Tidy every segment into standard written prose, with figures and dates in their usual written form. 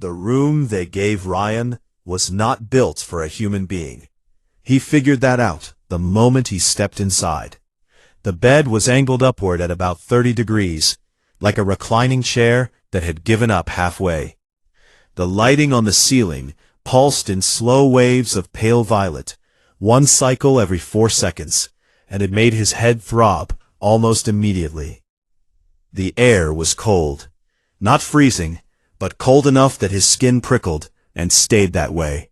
The room they gave Ryan was not built for a human being. He figured that out the moment he stepped inside. The bed was angled upward at about 30 degrees, like a reclining chair that had given up halfway. The lighting on the ceiling pulsed in slow waves of pale violet, one cycle every 4 seconds, and it made his head throb almost immediately. The air was cold, not freezing, but cold enough that his skin prickled and stayed that way.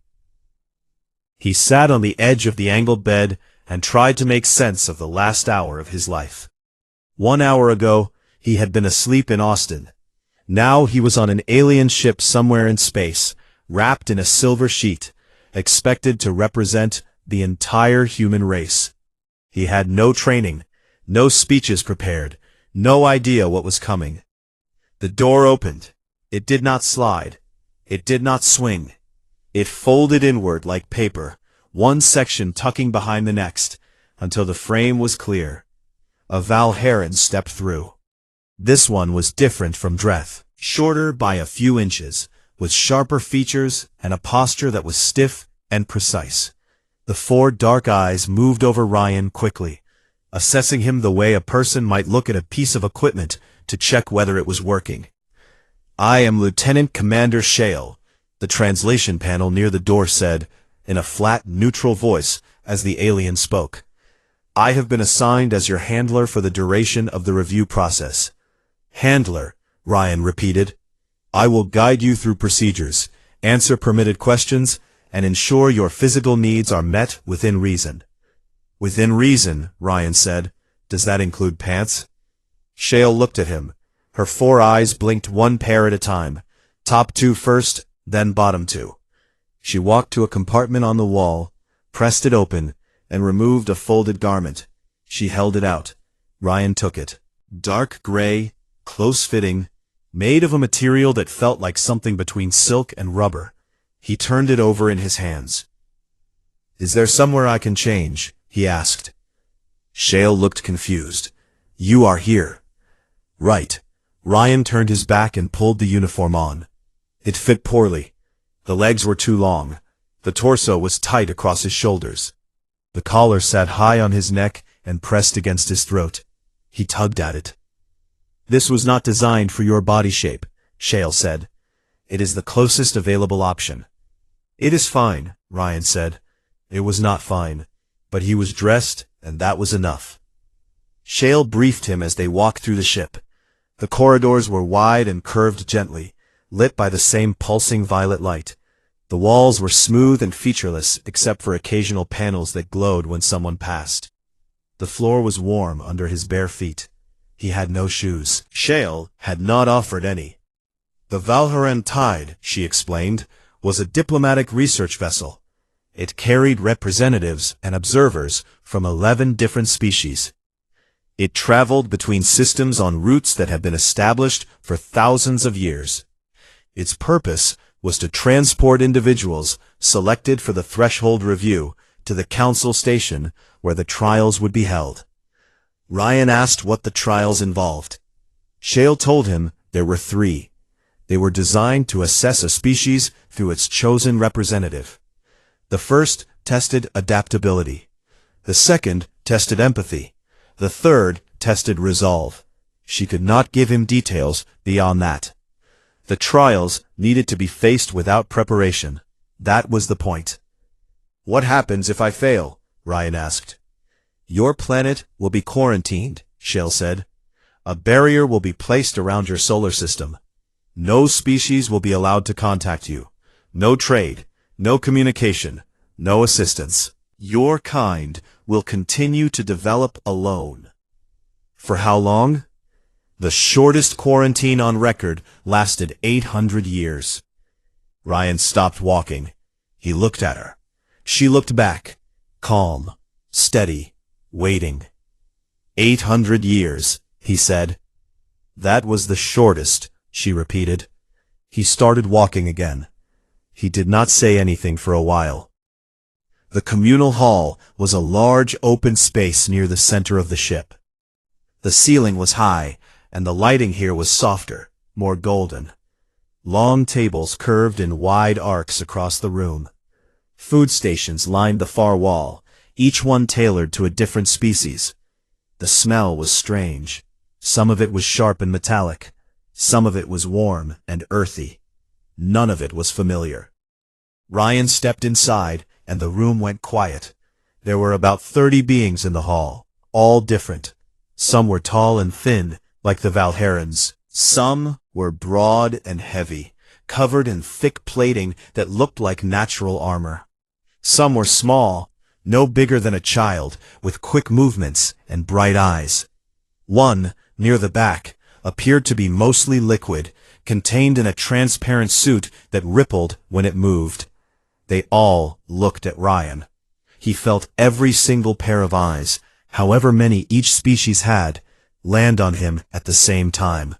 He sat on the edge of the angled bed and tried to make sense of the last hour of his life. 1 hour ago, he had been asleep in Austin. Now he was on an alien ship somewhere in space, wrapped in a silver sheet, expected to represent the entire human race. He had no training, no speeches prepared, no idea what was coming. The door opened. It did not slide. It did not swing. It folded inward like paper, one section tucking behind the next, until the frame was clear. A Valheran stepped through. This one was different from Dreth, shorter by a few inches, with sharper features and a posture that was stiff and precise. The 4 dark eyes moved over Ryan quickly, assessing him the way a person might look at a piece of equipment to check whether it was working. "I am Lieutenant Commander Shale," the translation panel near the door said, in a flat, neutral voice as the alien spoke. "I have been assigned as your handler for the duration of the review process." "Handler," Ryan repeated. "I will guide you through procedures, answer permitted questions, and ensure your physical needs are met within reason." "Within reason," Ryan said. "Does that include pants?" Shale looked at him. Her 4 eyes blinked one pair at a time, top 2 first, then bottom 2. She walked to a compartment on the wall, pressed it open, and removed a folded garment. She held it out. Ryan took it. Dark gray, close-fitting, made of a material that felt like something between silk and rubber. He turned it over in his hands. "Is there somewhere I can change?" he asked. Shale looked confused. "You are here." "Right." Ryan turned his back and pulled the uniform on. It fit poorly. The legs were too long. The torso was tight across his shoulders. The collar sat high on his neck and pressed against his throat. He tugged at it. "This was not designed for your body shape," Shale said. "It is the closest available option." "It is fine," Ryan said. It was not fine, but he was dressed, and that was enough. Shale briefed him as they walked through the ship. The corridors were wide and curved gently, lit by the same pulsing violet light. The walls were smooth and featureless except for occasional panels that glowed when someone passed. The floor was warm under his bare feet. He had no shoes. Shale had not offered any. "The Valheran Tide," she explained, was a diplomatic research vessel. It carried representatives and observers from 11 different species. It traveled between systems on routes that had been established for thousands of years. Its purpose was to transport individuals selected for the threshold review to the council station where the trials would be held. Ryan asked what the trials involved. Shale told him there were 3. They were designed to assess a species through its chosen representative. The first tested adaptability. The second tested empathy. The third tested resolve. She could not give him details beyond that. The trials needed to be faced without preparation. That was the point. "What happens if I fail?" Ryan asked. "Your planet will be quarantined," Shale said. "A barrier will be placed around your solar system. No species will be allowed to contact you. No trade, no communication, no assistance. Your kind will continue to develop alone." "For how long?" "The shortest quarantine on record lasted 800 years. Ryan stopped walking. He looked at her. She looked back, calm, steady, waiting. 800 years, he said. "That was the shortest," she repeated. He started walking again. He did not say anything for a while. The communal hall was a large open space near the center of the ship. The ceiling was high, and the lighting here was softer, more golden. Long tables curved in wide arcs across the room. Food stations lined the far wall, each one tailored to a different species. The smell was strange. Some of it was sharp and metallic. Some of it was warm and earthy. None of it was familiar. Ryan stepped inside, and the room went quiet. There were about 30 beings in the hall, all different. Some were tall and thin, like the Valherans. Some were broad and heavy, covered in thick plating that looked like natural armor. Some were small, no bigger than a child, with quick movements and bright eyes. One, near the back, appeared to be mostly liquid, contained in a transparent suit that rippled when it moved. They all looked at Ryan. He felt every single pair of eyes, however many each species had, land on him at the same time.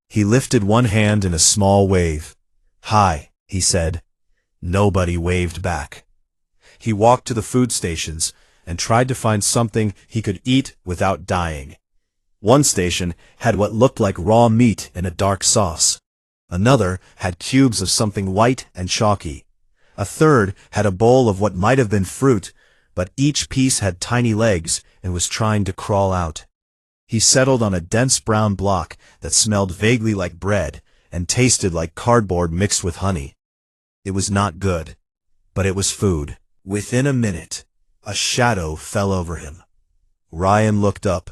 He lifted one hand in a small wave. "Hi," he said. Nobody waved back. He walked to the food stations and tried to find something he could eat without dying. One station had what looked like raw meat in a dark sauce. Another had cubes of something white and chalky. A third had a bowl of what might have been fruit, but each piece had tiny legs and was trying to crawl out. He settled on a dense brown block that smelled vaguely like bread and tasted like cardboard mixed with honey. It was not good, but it was food. Within a minute, a shadow fell over him. Ryan looked up.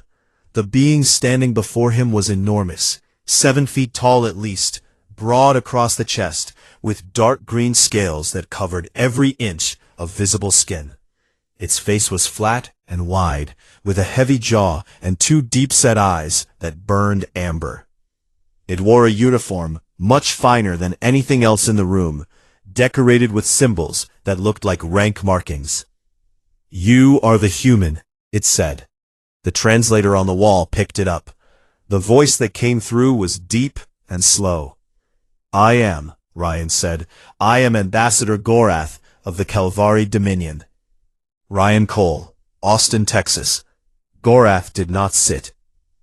The being standing before him was enormous, 7 feet tall at least, broad across the chest, with dark green scales that covered every inch of visible skin. Its face was flat and wide, with a heavy jaw and 2 deep-set eyes that burned amber. It wore a uniform much finer than anything else in the room, decorated with symbols that looked like rank markings. "You are the human," it said. The translator on the wall picked it up. The voice that came through was deep and slow. "I am," Ryan said. "I am Ambassador Gorath of the Calvari Dominion." Ryan Cole, Austin, Texas. Gorath did not sit.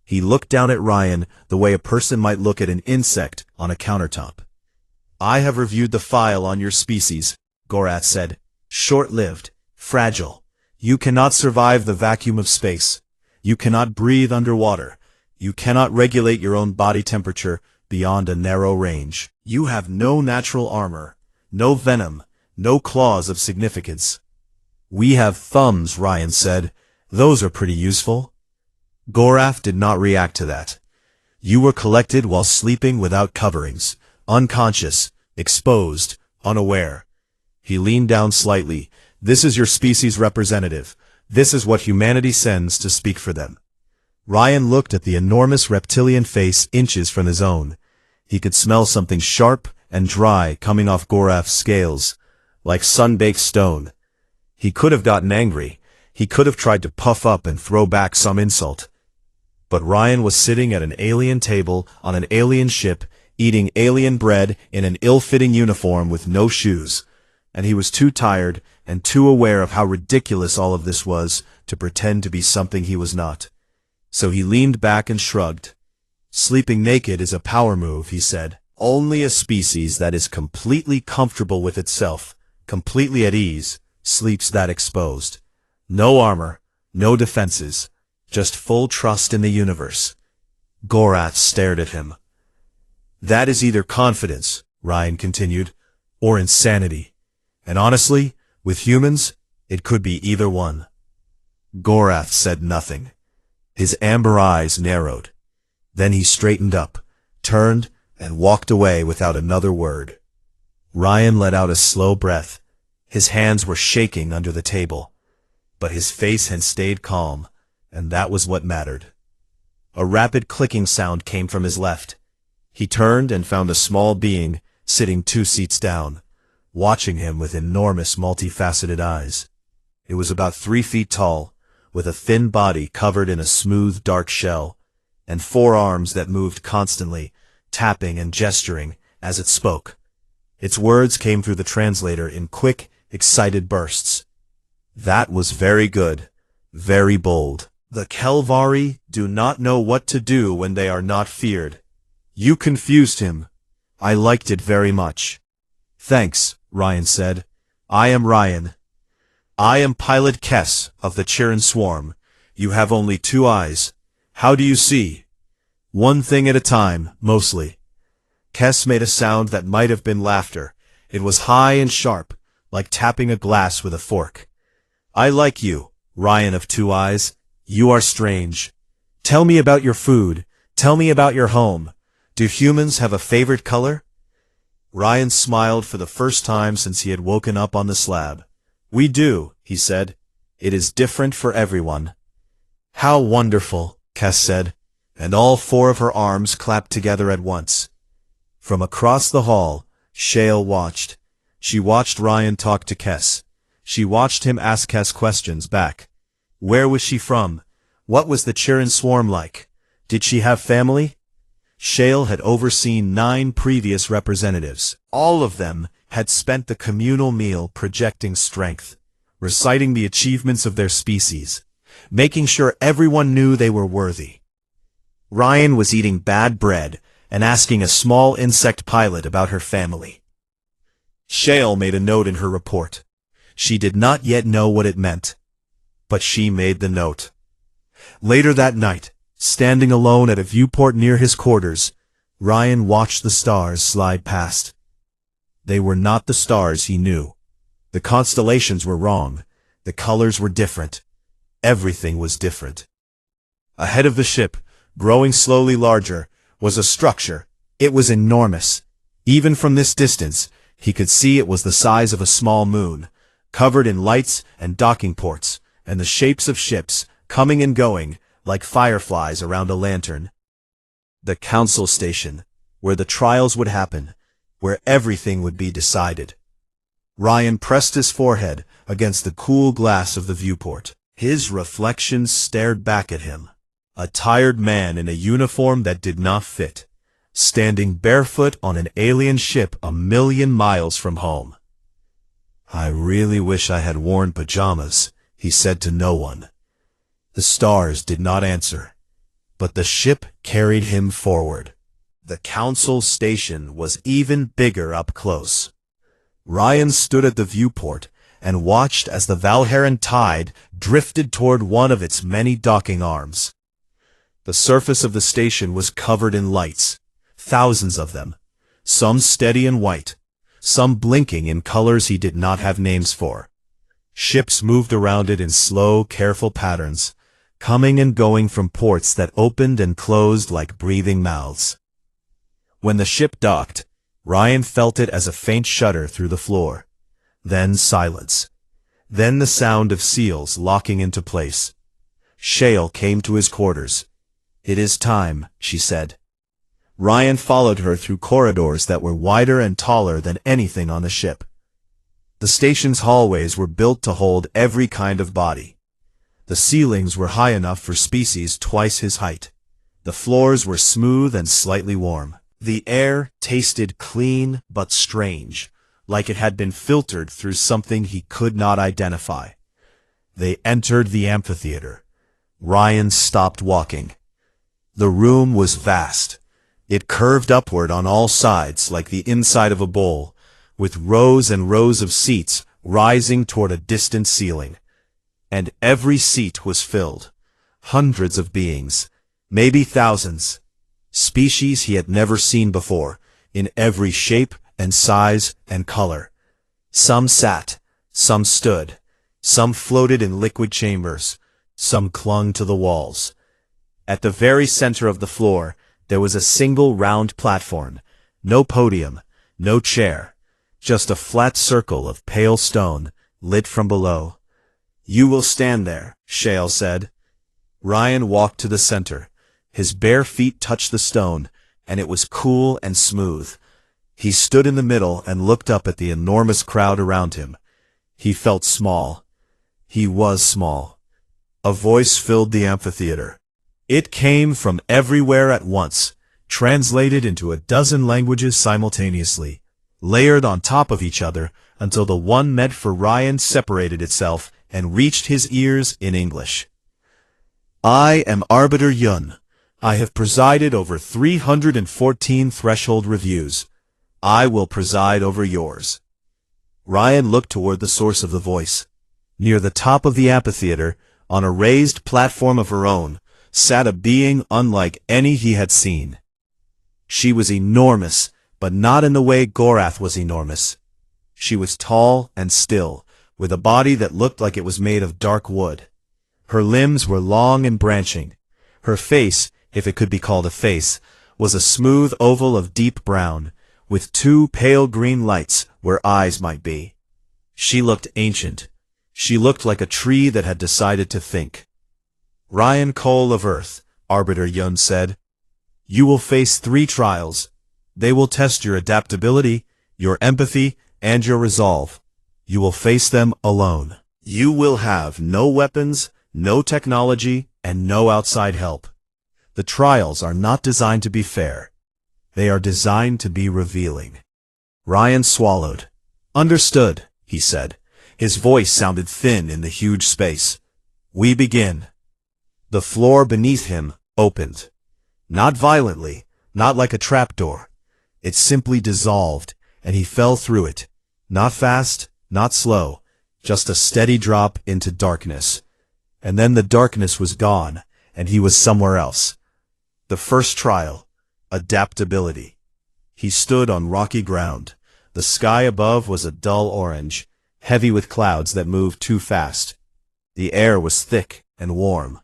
He looked down at Ryan the way a person might look at an insect on a countertop. "I have reviewed the file on your species," Gorath said. "Short-lived, fragile. You cannot survive the vacuum of space. You cannot breathe underwater. You cannot regulate your own body temperature beyond a narrow range. You have no natural armor, no venom, no claws of significance." "We have thumbs," Ryan said. "Those are pretty useful." Gorath did not react to that. "You were collected while sleeping without coverings, unconscious, exposed, unaware." He leaned down slightly. "This is your species representative. This is what humanity sends to speak for them." Ryan looked at the enormous reptilian face inches from his own. He could smell something sharp and dry coming off Gorath's scales, like sun-baked stone. He could have gotten angry. He could have tried to puff up and throw back some insult. But Ryan was sitting at an alien table on an alien ship, eating alien bread in an ill-fitting uniform with no shoes, and he was too tired and too aware of how ridiculous all of this was to pretend to be something he was not. So he leaned back and shrugged. "Sleeping naked is a power move," he said. "Only a species that is completely comfortable with itself, completely at ease, sleeps that exposed. No armor, no defenses, just full trust in the universe." Gorath stared at him. "That is either confidence," Ryan continued, "or insanity. And honestly, with humans, it could be either one." Gorath said nothing. His amber eyes narrowed. Then he straightened up, turned, and walked away without another word. Ryan let out a slow breath. His hands were shaking under the table. But his face had stayed calm, and that was what mattered. A rapid clicking sound came from his left. He turned and found a small being sitting 2 seats down, watching him with enormous multifaceted eyes. It was about 3 feet tall, with a thin body covered in a smooth dark shell, and 4 arms that moved constantly, tapping and gesturing as it spoke. Its words came through the translator in quick, excited bursts. "That was very good, very bold. The Calvari do not know what to do when they are not feared. You confused him. I liked it very much. Thanks, Ryan said. I am Ryan. I am Pilot Kess of the Chirin Swarm. You have only 2 eyes. How do you see? One thing at a time, mostly. Kess made a sound that might have been laughter. It was high and sharp, like tapping a glass with a fork. I like you, Ryan of 2 eyes. You are strange. Tell me about your food. Tell me about your home. Do humans have a favorite color? Ryan smiled for the first time since he had woken up on the slab. We do, he said. It is different for everyone. How wonderful, Kess said, and all 4 of her arms clapped together at once. From across the hall, Shale watched. She watched Ryan talk to Kess. She watched him ask Kess questions back. Where was she from? What was the Chirin Swarm like? Did she have family? Shale had overseen 9 previous representatives. All of them had spent the communal meal projecting strength, reciting the achievements of their species, making sure everyone knew they were worthy. Ryan was eating bad bread and asking a small insect pilot about her family. Shale made a note in her report. She did not yet know what it meant, but she made the note. Later that night, standing alone at a viewport near his quarters, Ryan watched the stars slide past. They were not the stars he knew. The constellations were wrong. The colors were different. Everything was different. Ahead of the ship, growing slowly larger, was a structure. It was enormous. Even from this distance, he could see it was the size of a small moon, covered in lights and docking ports, and the shapes of ships, coming and going, like fireflies around a lantern. The council station, where the trials would happen, where everything would be decided. Ryan pressed his forehead against the cool glass of the viewport. His reflection stared back at him. A tired man in a uniform that did not fit, standing barefoot on an alien ship 1,000,000 miles from home. I really wish I had worn pajamas, he said to no one. The stars did not answer, but the ship carried him forward. The council station was even bigger up close. Ryan stood at the viewport and watched as the Valheran tide drifted toward one of its many docking arms. The surface of the station was covered in lights, thousands of them, some steady and white, some blinking in colors he did not have names for. Ships moved around it in slow, careful patterns, coming and going from ports that opened and closed like breathing mouths. When the ship docked, Ryan felt it as a faint shudder through the floor. Then silence. Then the sound of seals locking into place. Shale came to his quarters. It is time, she said. Ryan followed her through corridors that were wider and taller than anything on the ship. The station's hallways were built to hold every kind of body. The ceilings were high enough for species twice his height. The floors were smooth and slightly warm. The air tasted clean but strange, like it had been filtered through something he could not identify. They entered the amphitheater. Ryan stopped walking. The room was vast. It curved upward on all sides like the inside of a bowl, with rows and rows of seats rising toward a distant ceiling. And every seat was filled. Hundreds of beings, maybe thousands. Species he had never seen before, in every shape and size and color. Some sat, some stood, some floated in liquid chambers, some clung to the walls. At the very center of the floor, there was a single round platform, no podium, no chair, just a flat circle of pale stone, lit from below. You will stand there, Shale said. Ryan walked to the center. His bare feet touched the stone, and it was cool and smooth. He stood in the middle and looked up at the enormous crowd around him. He felt small. He was small. A voice filled the amphitheater. It came from everywhere at once, translated into a dozen languages simultaneously, layered on top of each other until the one meant for Ryan separated itself and reached his ears in English. I am Arbiter Yun. I have presided over 314 threshold reviews. I will preside over yours. Ryan looked toward the source of the voice. Near the top of the amphitheater, on a raised platform of her own, sat a being unlike any he had seen. She was enormous, but not in the way Gorath was enormous. She was tall and still, with a body that looked like it was made of dark wood. Her limbs were long and branching. Her face, if it could be called a face, was a smooth oval of deep brown, with two pale green lights where eyes might be. She looked ancient. She looked like a tree that had decided to think. Ryan Cole of Earth, Arbiter Yun said, you will face 3 trials. They will test your adaptability, your empathy, and your resolve. You will face them alone. You will have no weapons, no technology, and no outside help. The trials are not designed to be fair. They are designed to be revealing. Ryan swallowed. Understood, he said. His voice sounded thin in the huge space. We begin. The floor beneath him opened. Not violently, not like a trapdoor. It simply dissolved, and he fell through it. Not fast, not slow, just a steady drop into darkness. And then the darkness was gone, and he was somewhere else. The first trial, adaptability. He stood on rocky ground. The sky above was a dull orange, heavy with clouds that moved too fast. The air was thick and warm.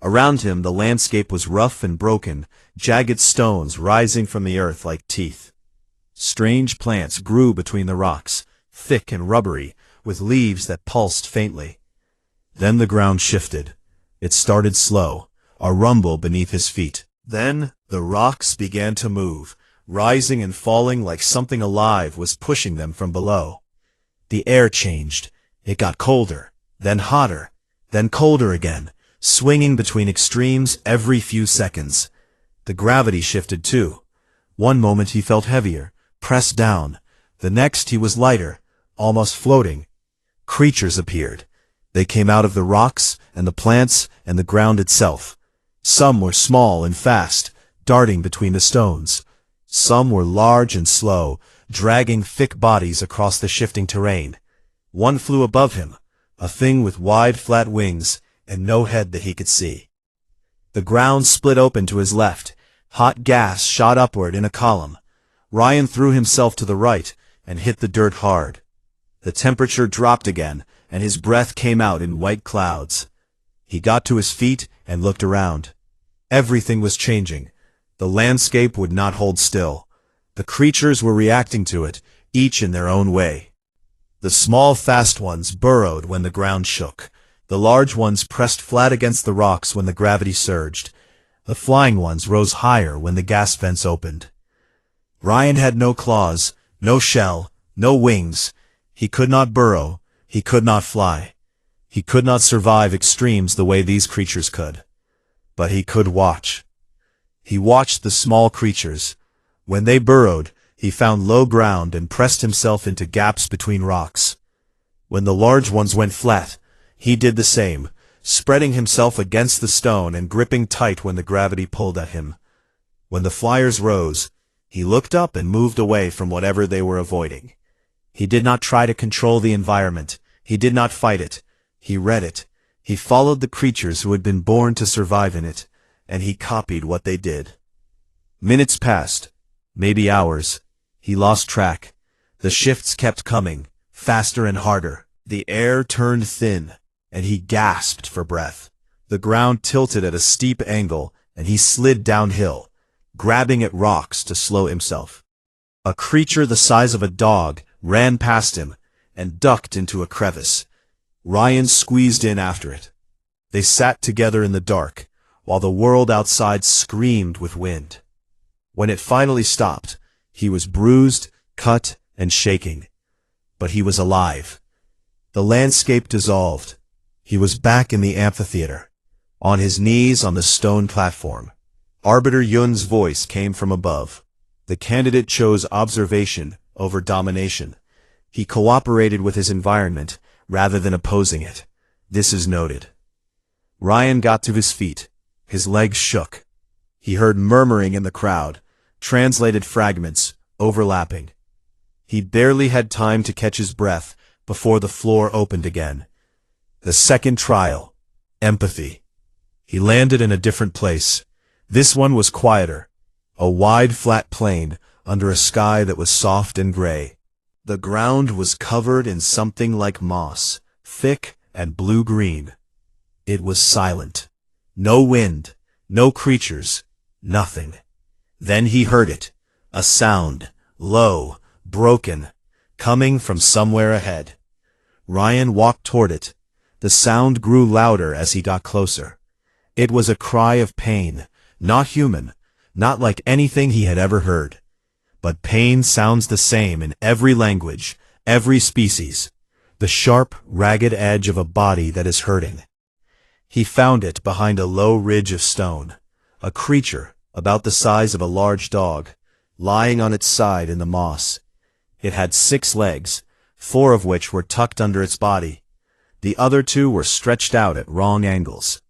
Around him the landscape was rough and broken, jagged stones rising from the earth like teeth. Strange plants grew between the rocks, thick and rubbery, with leaves that pulsed faintly. Then the ground shifted. It started slow, a rumble beneath his feet. Then the rocks began to move, rising and falling like something alive was pushing them from below. The air changed. It got colder, then hotter, then colder again, swinging between extremes every few seconds. The gravity shifted too. One moment he felt heavier, pressed down. The next he was lighter, almost floating. Creatures appeared. They came out of the rocks and the plants and the ground itself. Some were small and fast, darting between the stones. Some were large and slow, dragging thick bodies across the shifting terrain. One flew above him, a thing with wide flat wings and no head that he could see. The ground split open to his left. Hot gas shot upward in a column. Ryan threw himself to the right and hit the dirt hard. The temperature dropped again, and his breath came out in white clouds. He got to his feet and looked around. Everything was changing. The landscape would not hold still. The creatures were reacting to it, each in their own way. The small, fast ones burrowed when the ground shook. The large ones pressed flat against the rocks when the gravity surged. The flying ones rose higher when the gas vents opened. Ryan had no claws, no shell, no wings. He could not burrow. He could not fly. He could not survive extremes the way these creatures could. But he could watch. He watched the small creatures. When they burrowed, he found low ground and pressed himself into gaps between rocks. When the large ones went flat, he did the same, spreading himself against the stone and gripping tight when the gravity pulled at him. When the flyers rose, he looked up and moved away from whatever they were avoiding. He did not try to control the environment. He did not fight it. He read it. He followed the creatures who had been born to survive in it, and he copied what they did. Minutes passed, maybe hours. He lost track. The shifts kept coming, faster and harder. The air turned thin, and he gasped for breath. The ground tilted at a steep angle, and he slid downhill, grabbing at rocks to slow himself. A creature the size of a dog ran past him and ducked into a crevice. Ryan squeezed in after it. They sat together in the dark, while the world outside screamed with wind. When it finally stopped, he was bruised, cut, and shaking. But he was alive. The landscape dissolved. He was back in the amphitheater, on his knees on the stone platform. Arbiter Yun's voice came from above. The candidate chose observation over domination. He cooperated with his environment rather than opposing it. This is noted. Ryan got to his feet. His legs shook. He heard murmuring in the crowd, translated fragments, overlapping. He barely had time to catch his breath before the floor opened again. The second trial. Empathy. He landed in a different place. This one was quieter. A wide flat plain under a sky that was soft and gray. The ground was covered in something like moss, thick and blue-green. It was silent. No wind, no creatures, nothing. Then he heard it. A sound, low, broken, coming from somewhere ahead. Ryan walked toward it. The sound grew louder as he got closer. It was a cry of pain, not human, not like anything he had ever heard. But pain sounds the same in every language, every species. The sharp, ragged edge of a body that is hurting. He found it behind a low ridge of stone. A creature, about the size of a large dog, lying on its side in the moss. It had 6 legs, 4 of which were tucked under its body. The other 2 were stretched out at wrong angles.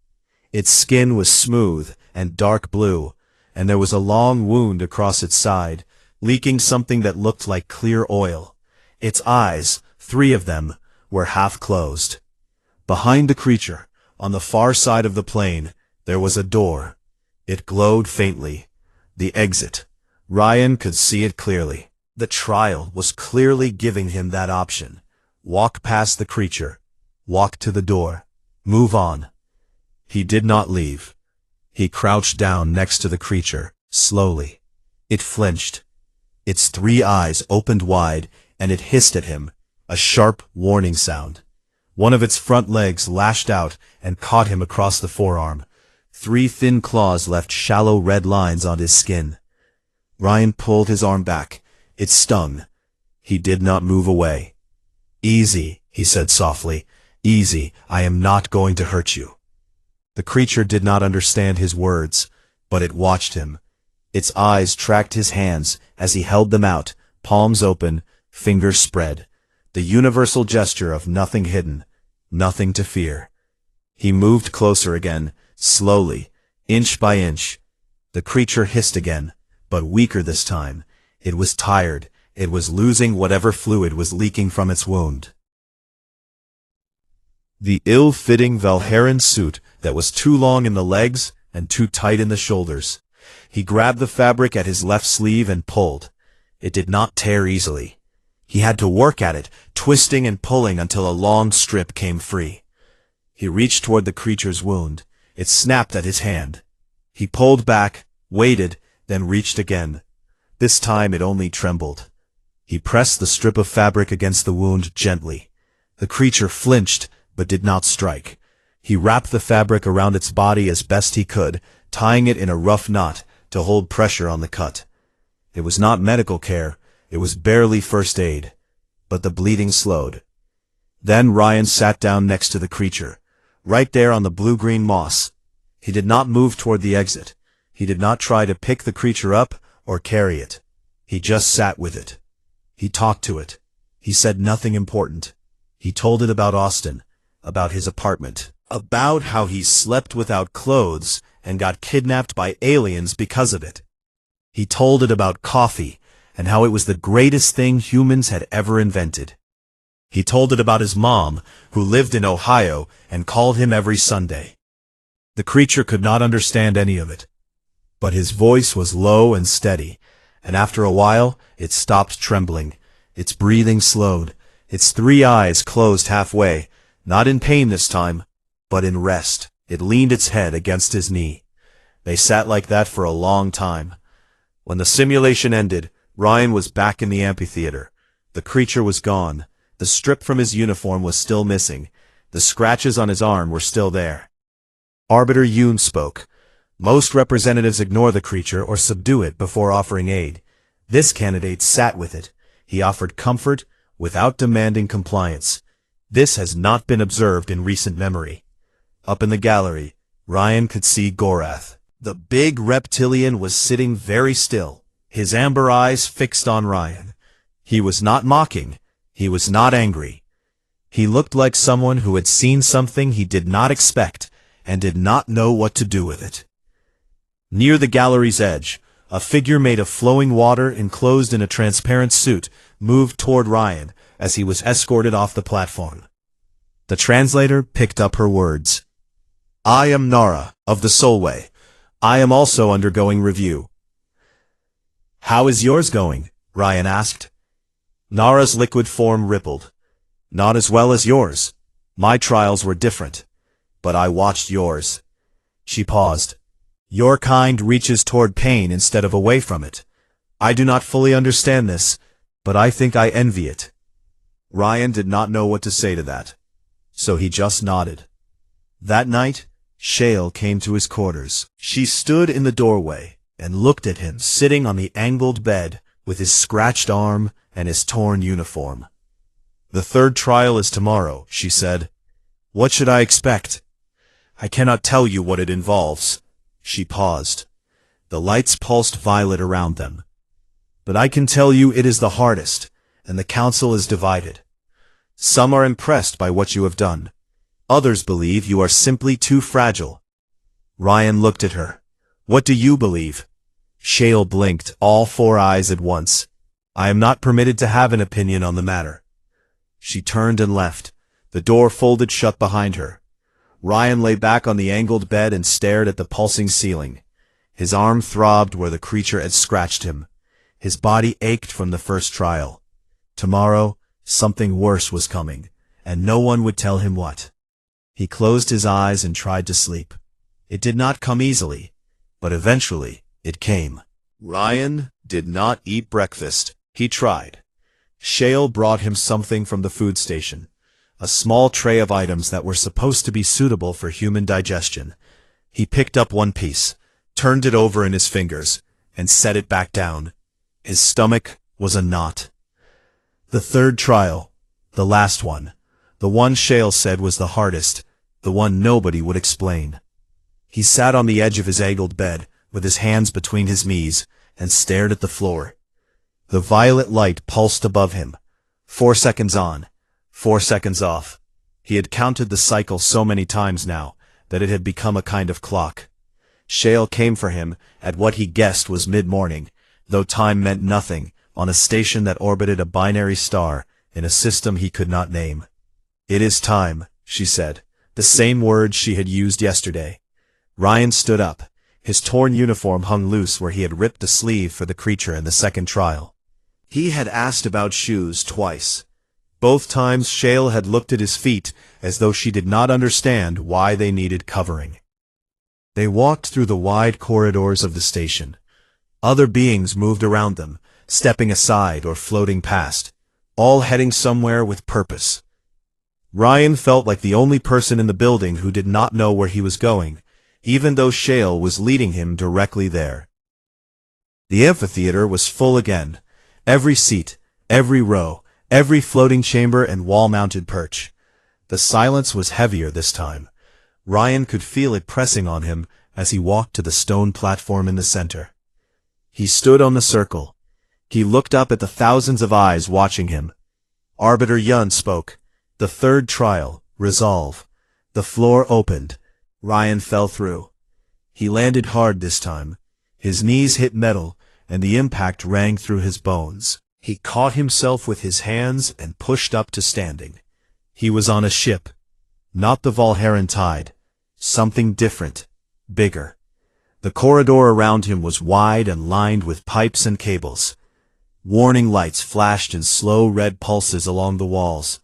Its skin was smooth and dark blue, and there was a long wound across its side, leaking something that looked like clear oil. Its eyes, 3 of them, were half closed. Behind the creature, on the far side of the plain, there was a door. It glowed faintly. The exit. Ryan could see it clearly. The trial was clearly giving him that option. Walk past the creature. Walk to the door. Move on. He did not leave. He crouched down next to the creature, slowly. It flinched. Its 3 eyes opened wide, and it hissed at him, a sharp warning sound. One of its front legs lashed out and caught him across the forearm. 3 thin claws left shallow red lines on his skin. Ryan pulled his arm back. It stung. He did not move away. "Easy," he said softly. "Easy, I am not going to hurt you." The creature did not understand his words, but it watched him. Its eyes tracked his hands as he held them out, palms open, fingers spread. The universal gesture of nothing hidden, nothing to fear. He moved closer again, slowly, inch by inch. The creature hissed again, but weaker this time. It was tired. It was losing whatever fluid was leaking from its wound. The ill-fitting Valheran suit that was too long in the legs and too tight in the shoulders. He grabbed the fabric at his left sleeve and pulled. It did not tear easily. He had to work at it, twisting and pulling until a long strip came free. He reached toward the creature's wound. It snapped at his hand. He pulled back, waited, then reached again. This time it only trembled. He pressed the strip of fabric against the wound gently. The creature flinched, but did not strike. He wrapped the fabric around its body as best he could, tying it in a rough knot to hold pressure on the cut. It was not medical care. It was barely first aid. But the bleeding slowed. Then Ryan sat down next to the creature, right there on the blue-green moss. He did not move toward the exit. He did not try to pick the creature up or carry it. He just sat with it. He talked to it. He said nothing important. He told it about Austin, about his apartment, about how he slept without clothes and got kidnapped by aliens because of it. He told it about coffee and how it was the greatest thing humans had ever invented. He told it about his mom, who lived in Ohio and called him every Sunday. The creature could not understand any of it, but his voice was low and steady, and after a while it stopped trembling. Its breathing slowed. Its 3 eyes closed halfway, not in pain this time, but in rest. It leaned its head against his knee. They sat like that for a long time. When the simulation ended, Ryan was back in the amphitheater. The creature was gone. The strip from his uniform was still missing. The scratches on his arm were still there. Arbiter Yoon spoke. Most representatives ignore the creature or subdue it before offering aid. This candidate sat with it. He offered comfort without demanding compliance. This has not been observed in recent memory. Up in the gallery, Ryan could see Gorath. The big reptilian was sitting very still, his amber eyes fixed on Ryan. He was not mocking. He was not angry. He looked like someone who had seen something he did not expect and did not know what to do with it. Near the gallery's edge, A figure made of flowing water enclosed in a transparent suit moved toward Ryan as he was escorted off the platform. The translator picked up her words. "I am Nara, of the Soulway. I am also undergoing review." "How is yours going?" Ryan asked. Nara's liquid form rippled. "Not as well as yours. My trials were different. But I watched yours." She paused. "Your kind reaches toward pain instead of away from it. I do not fully understand this, but I think I envy it." Ryan did not know what to say to that, so he just nodded. That night, Shale came to his quarters. She stood in the doorway and looked at him sitting on the angled bed with his scratched arm and his torn uniform. "The third trial is tomorrow," she said. "What should I expect?" "I cannot tell you what it involves." She paused. The lights pulsed violet around them. "But I can tell you it is the hardest, and the council is divided. Some are impressed by what you have done. Others believe you are simply too fragile." Ryan looked at her. "What do you believe?" Shale blinked, all four eyes at once. "I am not permitted to have an opinion on the matter." She turned and left. The door folded shut behind her. Ryan lay back on the angled bed and stared at the pulsing ceiling. His arm throbbed where the creature had scratched him. His body ached from the first trial. Tomorrow, something worse was coming, and no one would tell him what. He closed his eyes and tried to sleep. It did not come easily, but eventually it came. Ryan did not eat breakfast. He tried. Shale brought him something from the food station, a small tray of items that were supposed to be suitable for human digestion. He picked up one piece, turned it over in his fingers, and set it back down. His stomach was a knot. The third trial, the last one, the one Shale said was the hardest, the one nobody would explain. He sat on the edge of his angled bed, with his hands between his knees, and stared at the floor. The violet light pulsed above him. 4 seconds on, 4 seconds off. He had counted the cycle so many times now, that it had become a kind of clock. Shale came for him at what he guessed was mid-morning, though time meant nothing, on a station that orbited a binary star in a system he could not name. "It is time," she said, the same words she had used yesterday. Ryan stood up. His torn uniform hung loose where he had ripped the sleeve for the creature in the second trial. He had asked about shoes twice. Both times Shale had looked at his feet as though she did not understand why they needed covering. They walked through the wide corridors of the station. Other beings moved around them, stepping aside or floating past, all heading somewhere with purpose. Ryan felt like the only person in the building who did not know where he was going, even though Shale was leading him directly there. The amphitheater was full again. Every seat, every row, every floating chamber and wall-mounted perch. The silence was heavier this time. Ryan could feel it pressing on him as he walked to the stone platform in the center. He stood on the circle. He looked up at the thousands of eyes watching him. Arbiter Yun spoke. "The third trial, resolve." The floor opened. Ryan fell through. He landed hard this time. His knees hit metal, and the impact rang through his bones. He caught himself with his hands and pushed up to standing. He was on a ship. Not the Valheran Tide. Something different. Bigger. The corridor around him was wide and lined with pipes and cables. Warning lights flashed in slow red pulses along the walls.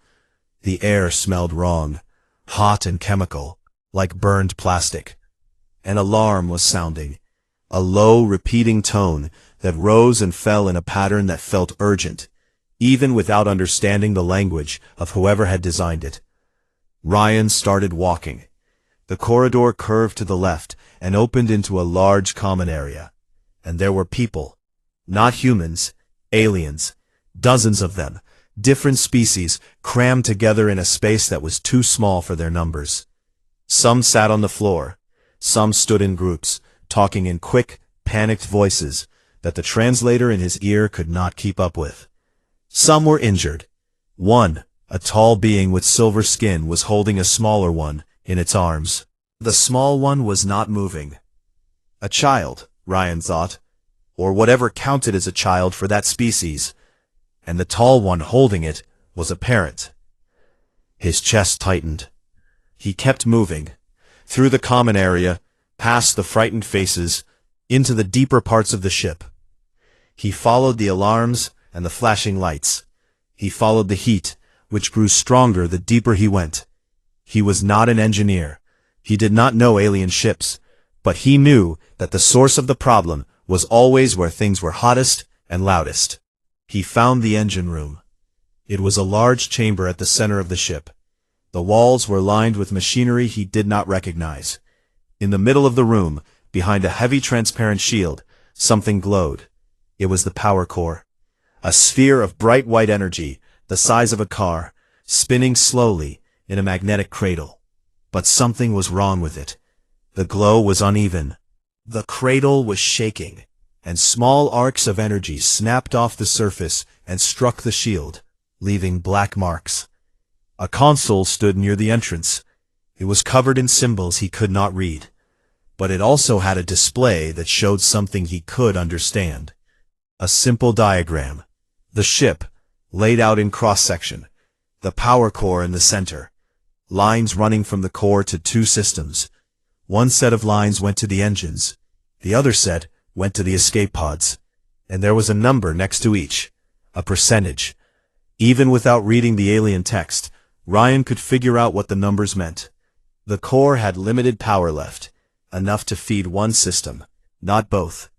The air smelled wrong, hot and chemical, like burned plastic. An alarm was sounding, a low, repeating tone that rose and fell in a pattern that felt urgent, even without understanding the language of whoever had designed it. Ryan started walking. The corridor curved to the left and opened into a large common area. And there were people. Not humans, aliens. Dozens of them, different species, crammed together in a space that was too small for their numbers. Some sat on the floor. Some stood in groups, talking in quick, panicked voices that the translator in his ear could not keep up with. Some were injured. One, a tall being with silver skin, was holding a smaller one in its arms. The small one was not moving. A child, Ryan thought. or whatever counted as a child for that species, and the tall one holding it was a parent. His chest tightened. He kept moving, through the common area, past the frightened faces, into the deeper parts of the ship. He followed the alarms and the flashing lights. He followed the heat, which grew stronger the deeper he went. He was not an engineer. He did not know alien ships, but he knew that the source of the problem was always where things were hottest and loudest. He found the engine room. It was a large chamber at the center of the ship. The walls were lined with machinery he did not recognize. In the middle of the room, behind a heavy transparent shield, something glowed. It was the power core. A sphere of bright white energy, the size of a car, spinning slowly in a magnetic cradle. But something was wrong with it. The glow was uneven. The cradle was shaking, and small arcs of energy snapped off the surface and struck the shield, leaving black marks. A console stood near the entrance. It was covered in symbols he could not read, but it also had a display that showed something he could understand. A simple diagram. The ship, laid out in cross-section. The power core in the center. Lines running from the core to two systems. One set of lines went to the engines. The other set went to the escape pods. And there was a number next to each. A percentage. Even without reading the alien text, Ryan could figure out what the numbers meant. The core had limited power left, enough to feed one system, not both.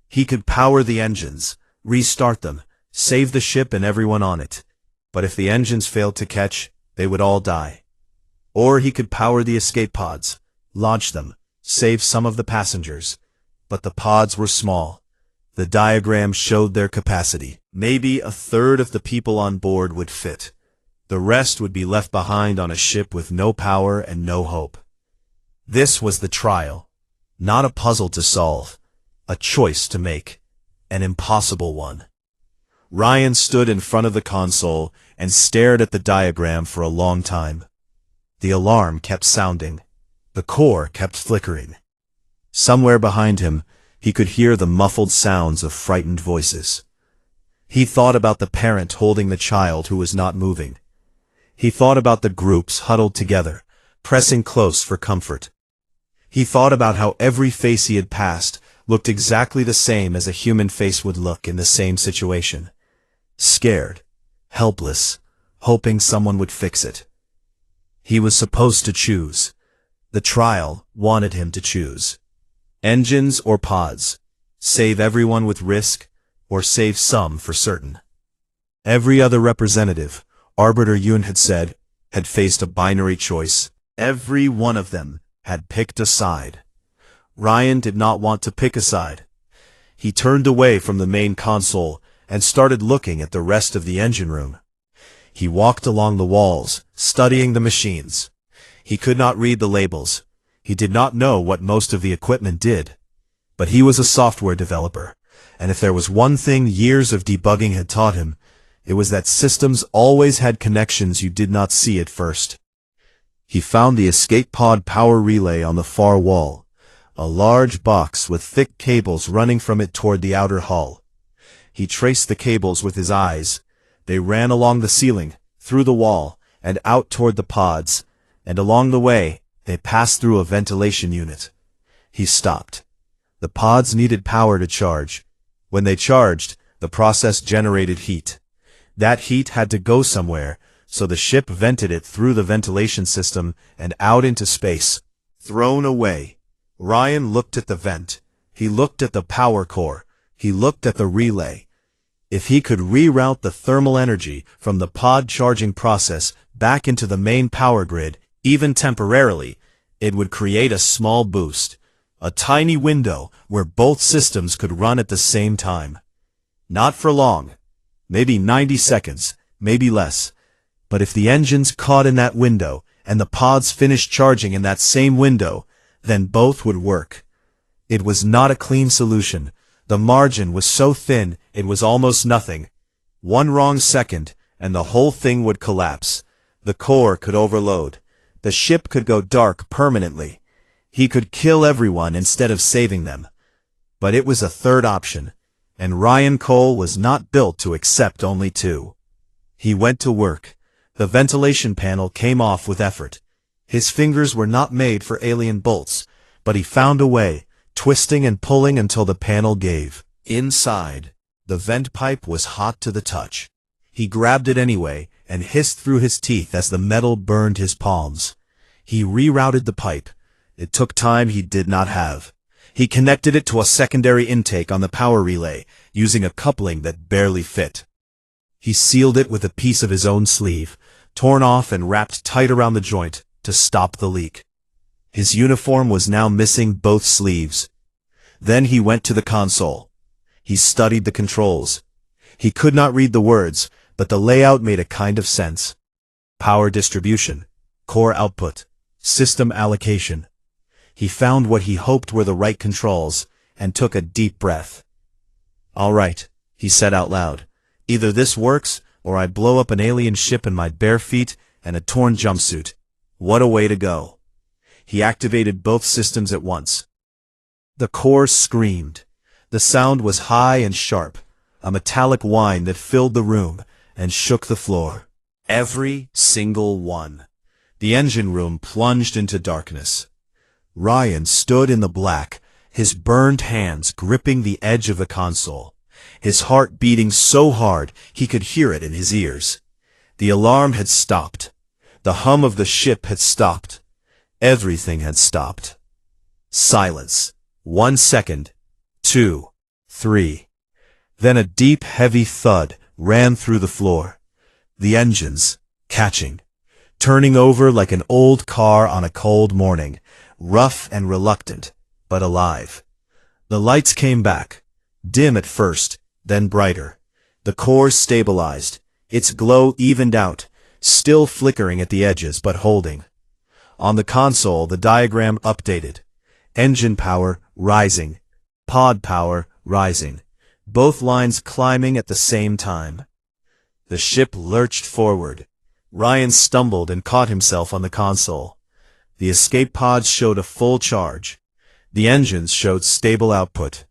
He could power the engines, restart them, save the ship and everyone on it. But if the engines failed to catch, they would all die. Or he could power the escape pods, launch them, save some of the passengers. But the pods were small. The diagram showed their capacity. Maybe a third of the people on board would fit. The rest would be left behind on a ship with no power and no hope. This was the trial. Not a puzzle to solve. A choice to make. An impossible one. Ryan stood in front of the console and stared at the diagram for a long time. The alarm kept sounding. The core kept flickering. Somewhere behind him, he could hear the muffled sounds of frightened voices. He thought about the parent holding the child who was not moving. He thought about the groups huddled together, pressing close for comfort. He thought about how every face he had passed looked exactly the same as a human face would look in the same situation. Scared, helpless, hoping someone would fix it. He was supposed to choose. The trial wanted him to choose. Engines or pods. Save everyone with risk, or save some for certain. Every other representative, Arbiter Yoon had said, had faced a binary choice. Every one of them had picked a side. Ryan did not want to pick a side. He turned away from the main console and started looking at the rest of the engine room. He walked along the walls, studying the machines. He could not read the labels. He did not know what most of the equipment did. But he was a software developer, and if there was one thing years of debugging had taught him, it was that systems always had connections you did not see at first. He found the escape pod power relay on the far wall, a large box with thick cables running from it toward the outer hull. He traced the cables with his eyes. They ran along the ceiling, through the wall, and out toward the pods, and along the way, they passed through a ventilation unit. He stopped. The pods needed power to charge. When they charged, the process generated heat. That heat had to go somewhere, so the ship vented it through the ventilation system and out into space. Thrown away. Ryan looked at the vent. He looked at the power core. He looked at the relay. If he could reroute the thermal energy from the pod charging process back into the main power grid, even temporarily, it would create a small boost. A tiny window where both systems could run at the same time. Not for long. Maybe 90 seconds, maybe less. But if the engines caught in that window, and the pods finished charging in that same window, then both would work. It was not a clean solution. The margin was so thin, it was almost nothing. One wrong second, and the whole thing would collapse. The core could overload. The ship could go dark permanently. He could kill everyone instead of saving them. But it was a third option. and Ryan Cole was not built to accept only two. He went to work. The ventilation panel came off with effort. His fingers were not made for alien bolts, but he found a way, twisting and pulling until the panel gave. Inside, the vent pipe was hot to the touch. He grabbed it anyway and hissed through his teeth as the metal burned his palms. He rerouted the pipe. It took time he did not have. He connected it to a secondary intake on the power relay, using a coupling that barely fit. He sealed it with a piece of his own sleeve, torn off and wrapped tight around the joint to stop the leak. His uniform was now missing both sleeves. Then he went to the console. He studied the controls. He could not read the words, but the layout made a kind of sense. Power distribution, core output, system allocation. He found what he hoped were the right controls, and took a deep breath. "All right," he said out loud. "Either this works, or I blow up an alien ship in my bare feet and a torn jumpsuit. What a way to go." He activated both systems at once. The core screamed. The sound was high and sharp, a metallic whine that filled the room and shook the floor. Every single one. The engine room plunged into darkness. Ryan stood in the black, his burned hands gripping the edge of the console, his heart beating so hard he could hear it in his ears. The alarm had stopped. The hum of the ship had stopped. Everything had stopped. Silence. 1 second. 2. 3. Then a deep, heavy thud ran through the floor. The engines, catching, turning over like an old car on a cold morning, rough and reluctant, but alive. The lights came back, dim at first, then brighter. The core stabilized. Its glow evened out, still flickering at the edges but holding. On the console, the diagram updated. Engine power rising. Pod power rising. Both lines climbing at the same time. The ship lurched forward. Ryan stumbled and caught himself on the console. The escape pods showed a full charge. The engines showed stable output.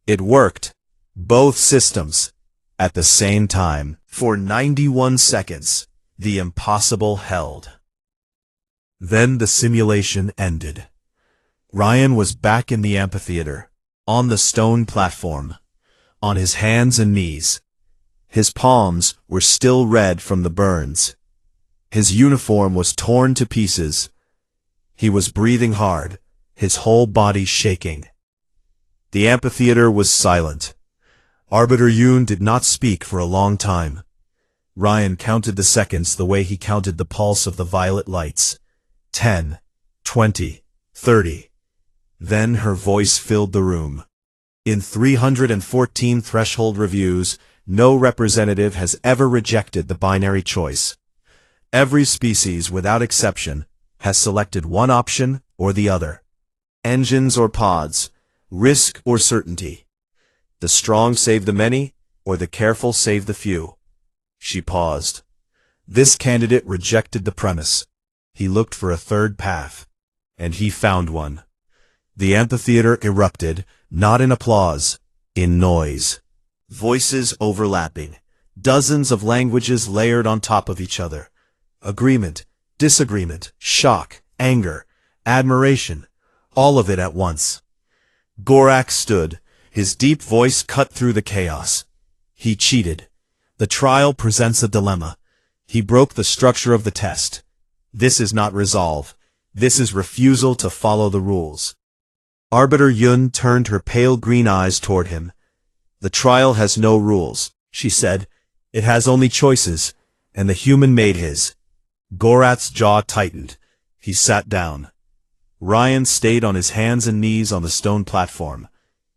It worked. Both systems. At the same time. For 91 seconds. The impossible held. Then the simulation ended. Ryan was back in the amphitheater, on the stone platform, on his hands and knees. His palms were still red from the burns. His uniform was torn to pieces. He was breathing hard, his whole body shaking. The amphitheater was silent. Arbiter Yoon did not speak for a long time. Ryan counted the seconds the way he counted the pulse of the violet lights. 10, 20, 30. Then her voice filled the room. In 314 threshold reviews, no representative has ever rejected the binary choice. Every species, without exception, has selected one option or the other. Engines or pods, risk or certainty. The strong save the many, or the careful save the few. She paused. This candidate rejected the premise. He looked for a third path. And he found one. The amphitheater erupted, not in applause, in noise. Voices overlapping. Dozens of languages layered on top of each other. Agreement, disagreement, shock, anger, admiration, all of it at once. Gorak stood, his deep voice cut through the chaos. He cheated. The trial presents a dilemma. He broke the structure of the test. This is not resolve. This is refusal to follow the rules. Arbiter Yun turned her pale green eyes toward him. The trial has no rules, she said. It has only choices, and the human made his. Gorat's jaw tightened. He sat down. Ryan stayed on his hands and knees on the stone platform.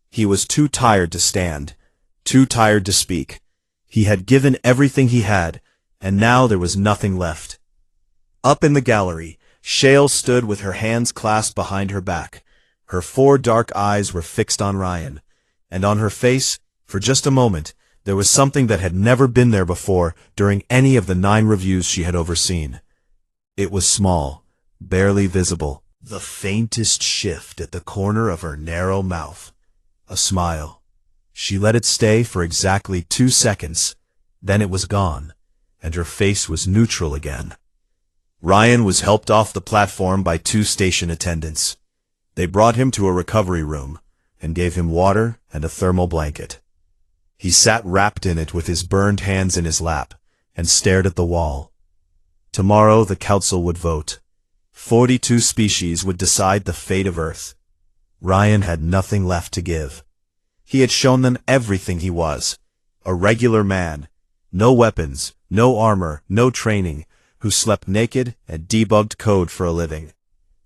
He was too tired to stand, too tired to speak. He had given everything he had, and now there was nothing left. Up in the gallery, Shale stood with her hands clasped behind her back. Her 4 dark eyes were fixed on Ryan, and on her face, for just a moment, there was something that had never been there before during any of the 9 reviews she had overseen. It was small, barely visible, the faintest shift at the corner of her narrow mouth. A smile. She let it stay for exactly 2 seconds. Then it was gone, and her face was neutral again. Ryan was helped off the platform by 2 station attendants. They brought him to a recovery room and gave him water and a thermal blanket. He sat wrapped in it with his burned hands in his lap and stared at the wall. Tomorrow the council would vote. 42 species would decide the fate of Earth. Ryan had nothing left to give. He had shown them everything he was. A regular man. No weapons, no armor, no training, who slept naked and debugged code for a living.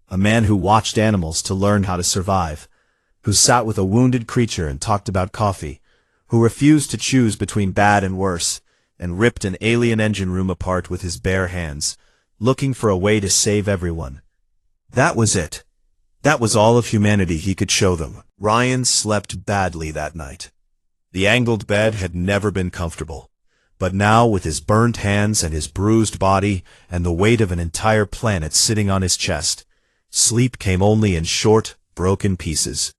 A man who watched animals to learn how to survive. Who sat with a wounded creature and talked about coffee. Who refused to choose between bad and worse, and ripped an alien engine room apart with his bare hands, looking for a way to save everyone. That was it. That was all of humanity he could show them. Ryan slept badly that night. The angled bed had never been comfortable. But now, with his burned hands and his bruised body and the weight of an entire planet sitting on his chest, sleep came only in short, broken pieces.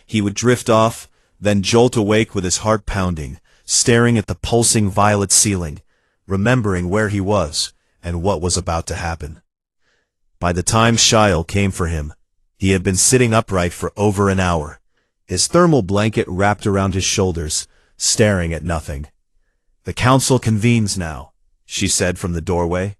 He would drift off, then jolt awake with his heart pounding, staring at the pulsing violet ceiling, remembering where he was and what was about to happen. By the time Shiel came for him, he had been sitting upright for over an hour, his thermal blanket wrapped around his shoulders, staring at nothing. "The council convenes now," she said from the doorway.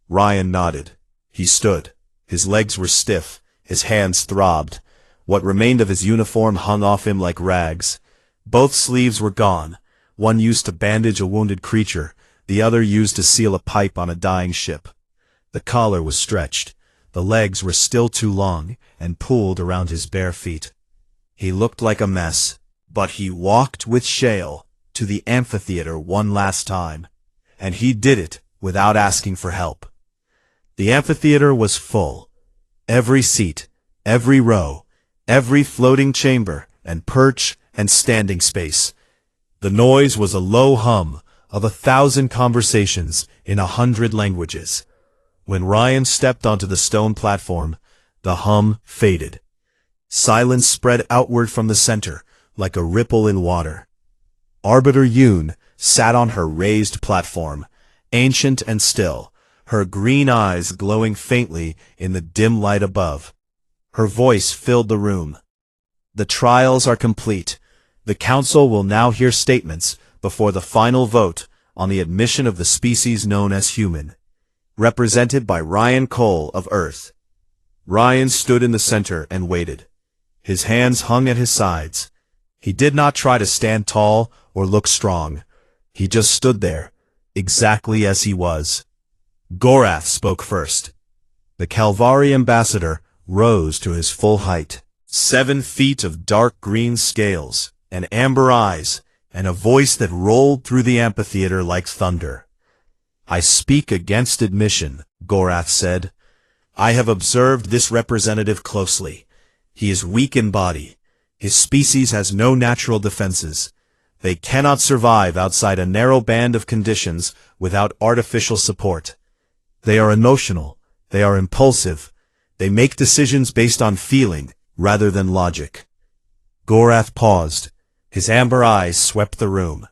Ryan nodded. He stood. His legs were stiff, his hands throbbed. What remained of his uniform hung off him like rags. Both sleeves were gone, one used to bandage a wounded creature, the other used to seal a pipe on a dying ship. The collar was stretched. The legs were still too long and pulled around his bare feet. He looked like a mess, but he walked with Shiel to the amphitheater one last time, and he did it without asking for help. The amphitheater was full. Every seat, every row, every floating chamber and perch and standing space. The noise was a low hum of 1,000 conversations in 100 languages. When Ryan stepped onto the stone platform, the hum faded. Silence spread outward from the center, like a ripple in water. Arbiter Yoon sat on her raised platform, ancient and still, her green eyes glowing faintly in the dim light above. Her voice filled the room. "The trials are complete. The council will now hear statements before the final vote on the admission of the species known as human, represented by Ryan Cole of Earth." Ryan stood in the center and waited. His hands hung at his sides. He did not try to stand tall or look strong. He just stood there, exactly as he was. Gorath spoke first. The Calvari ambassador rose to his full height. 7 feet of dark green scales, and amber eyes, and a voice that rolled through the amphitheater like thunder. "I speak against admission," Gorath said. "I have observed this representative closely. He is weak in body. His species has no natural defenses. They cannot survive outside a narrow band of conditions without artificial support. They are emotional. They are impulsive. They make decisions based on feeling rather than logic." Gorath paused. His amber eyes swept the room.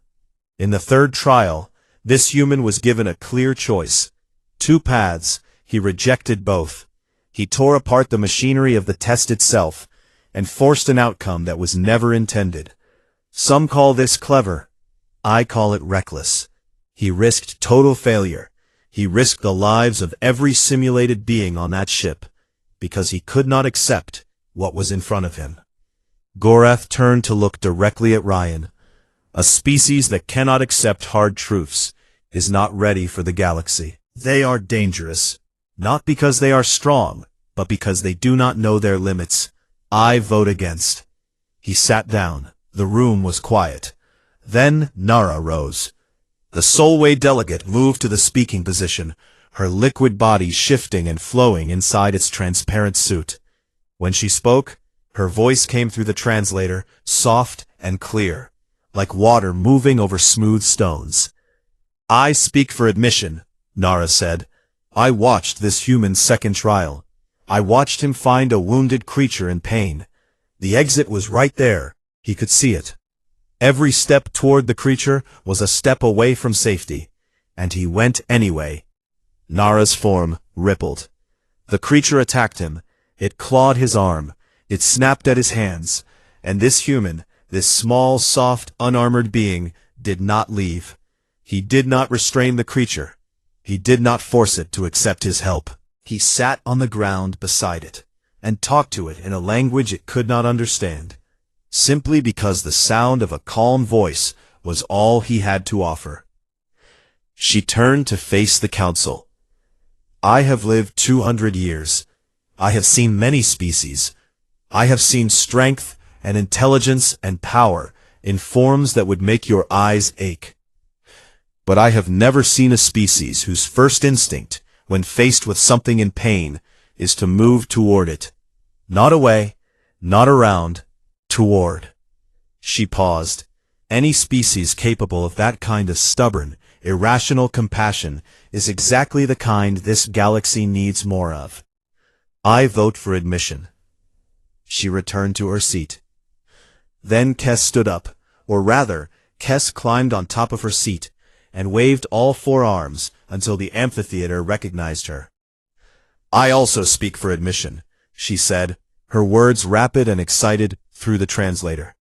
In the 3rd trial, this human was given a clear choice. 2 paths. He rejected both. He tore apart the machinery of the test itself and forced an outcome that was never intended. Some call this clever. I call it reckless. He risked total failure. He risked the lives of every simulated being on that ship, because he could not accept what was in front of him. Gorath turned to look directly at Ryan. A species that cannot accept hard truths is not ready for the galaxy. They are dangerous, not because they are strong, but because they do not know their limits. I vote against. He sat down. The room was quiet. Then Nara rose. The Solway delegate moved to the speaking position, her liquid body shifting and flowing inside its transparent suit. When she spoke, her voice came through the translator, soft and clear, like water moving over smooth stones. "I speak for admission," Nara said. "I watched this human's 2nd trial. I watched him find a wounded creature in pain. The exit was right there. He could see it. Every step toward the creature was a step away from safety, and he went anyway. Nara's form rippled. The creature attacked him. It clawed his arm. It snapped at his hands. And this human, this small, soft, unarmored being, did not leave. He did not restrain the creature. He did not force it to accept his help. He sat on the ground beside it, and talked to it in a language it could not understand, simply because the sound of a calm voice was all he had to offer. She turned to face the council. I have lived 200 years. I have seen many species. I have seen strength and intelligence and power in forms that would make your eyes ache. But I have never seen a species whose first instinct, when faced with something in pain, is to move toward it. Not away, not around, toward. She paused. Any species capable of that kind of stubborn, irrational compassion is exactly the kind this galaxy needs more of. I vote for admission. She returned to her seat. Then Kes stood up, or rather, Kes climbed on top of her seat, and waved all 4 arms until the amphitheater recognized her. I also speak for admission, she said, her words rapid and excited through the translator.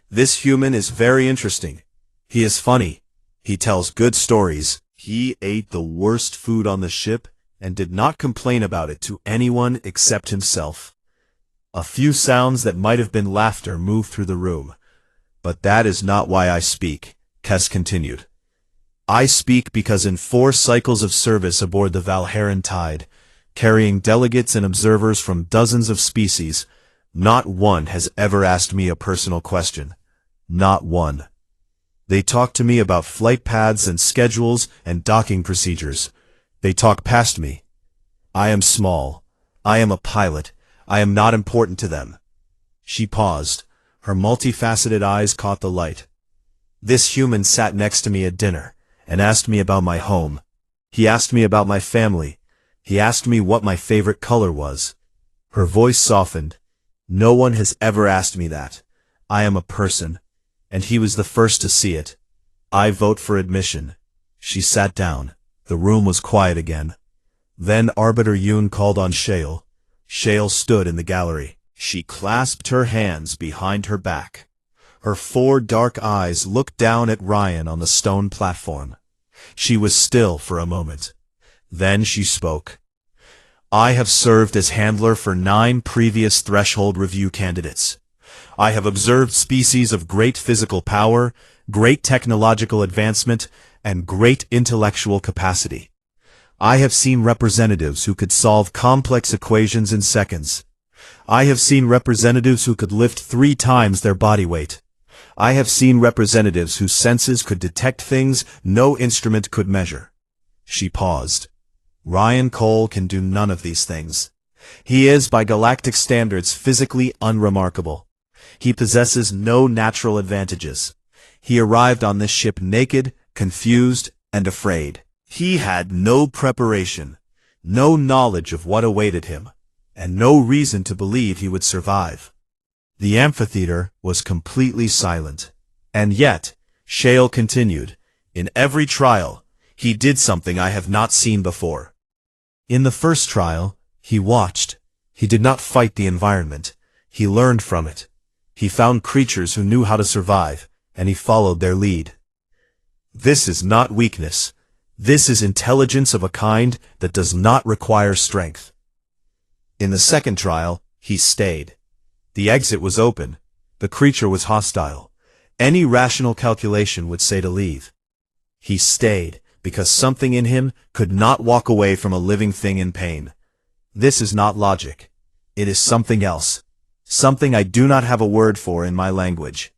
This human is very interesting. He is funny. He tells good stories. He ate the worst food on the ship and did not complain about it to anyone except himself. A few sounds that might have been laughter moved through the room. But that is not why I speak, Kes continued. I speak because in 4 cycles of service aboard the Valharan Tide, carrying delegates and observers from dozens of species, not one has ever asked me a personal question. Not one. They talk to me about flight paths and schedules and docking procedures. They talk past me. I am small. I am a pilot. I am not important to them. She paused. Her multifaceted eyes caught the light. This human sat next to me at dinner and asked me about my home. He asked me about my family. He asked me what my favorite color was. Her voice softened. No one has ever asked me that. I am a person, and he was the first to see it. I vote for admission. She sat down. The room was quiet again. Then Arbiter Yoon called on Shale. Shale stood in the gallery. She clasped her hands behind her back. Her 4 dark eyes looked down at Ryan on the stone platform. She was still for a moment. Then she spoke. I have served as handler for 9 previous threshold review candidates. I have observed species of great physical power, great technological advancement, and great intellectual capacity. I have seen representatives who could solve complex equations in seconds. I have seen representatives who could lift 3 times their body weight. I have seen representatives whose senses could detect things no instrument could measure. She paused. Ryan Cole can do none of these things. He is, by galactic standards, physically unremarkable. He possesses no natural advantages. He arrived on this ship naked, confused, and afraid. He had no preparation, no knowledge of what awaited him, and no reason to believe he would survive. The amphitheater was completely silent. And yet, Shale continued, in every trial, he did something I have not seen before. In the first trial, he watched. He did not fight the environment. He learned from it. He found creatures who knew how to survive, and he followed their lead. This is not weakness. This is intelligence of a kind that does not require strength. In the second trial, he stayed. The exit was open. The creature was hostile. Any rational calculation would say to leave. He stayed because something in him could not walk away from a living thing in pain. This is not logic. It is something else. Something I do not have a word for in my language.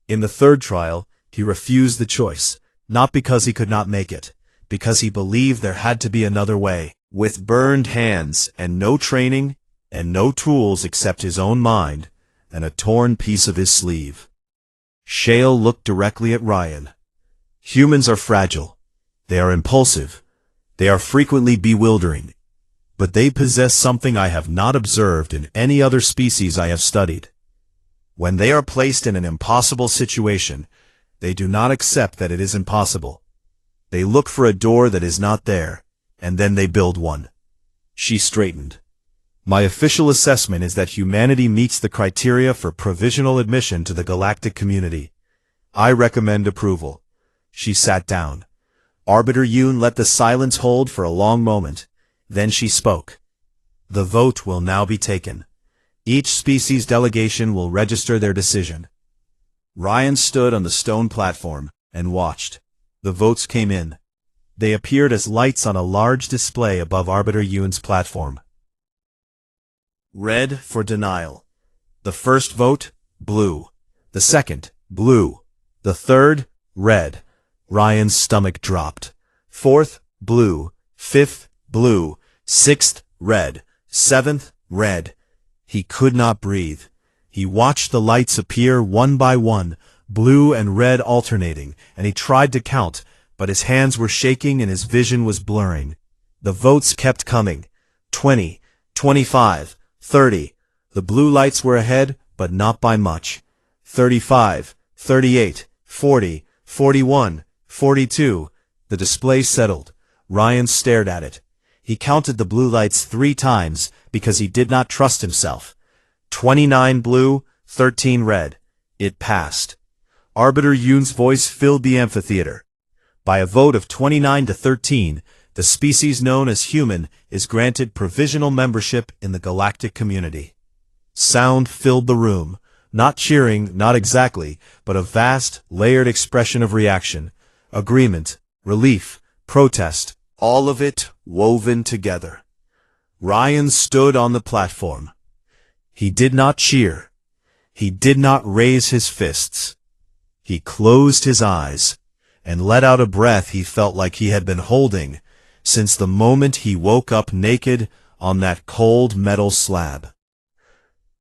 In the third trial, he refused the choice, not because he could not make it, because he believed there had to be another way. With burned hands and no training, and no tools except his own mind, and a torn piece of his sleeve. Shale looked directly at Ryan. Humans are fragile. They are impulsive. They are frequently bewildering. But they possess something I have not observed in any other species I have studied. When they are placed in an impossible situation, they do not accept that it is impossible. They look for a door that is not there, and then they build one. She straightened. My official assessment is that humanity meets the criteria for provisional admission to the galactic community. I recommend approval. She sat down. Arbiter Yoon let the silence hold for a long moment. Then she spoke. The vote will now be taken. Each species delegation will register their decision. Ryan stood on the stone platform and watched. The votes came in. They appeared as lights on a large display above Arbiter Yoon's platform. Red for denial. The first vote, blue. The second, blue. The third, red. Ryan's stomach dropped. Fourth, blue. Fifth, blue. Sixth, red. Seventh, red. He could not breathe. He watched the lights appear one by one, blue and red alternating, and he tried to count, but his hands were shaking and his vision was blurring. The votes kept coming. 20, 25, 30. The blue lights were ahead, but not by much. 35, 38, 40, 41, 42. The display settled. Ryan stared at it. He counted the blue lights 3 times because he did not trust himself. 29 blue, 13 red. It passed. Arbiter Yoon's voice filled the amphitheater. By a vote of 29 to 13, the species known as human is granted provisional membership in the galactic community. Sound filled the room. Not cheering, not exactly, but a vast, layered expression of reaction. Agreement, relief, protest, all of it woven together. Ryan stood on the platform. He did not cheer. He did not raise his fists. He closed his eyes and let out a breath he felt like he had been holding since the moment he woke up naked on that cold metal slab.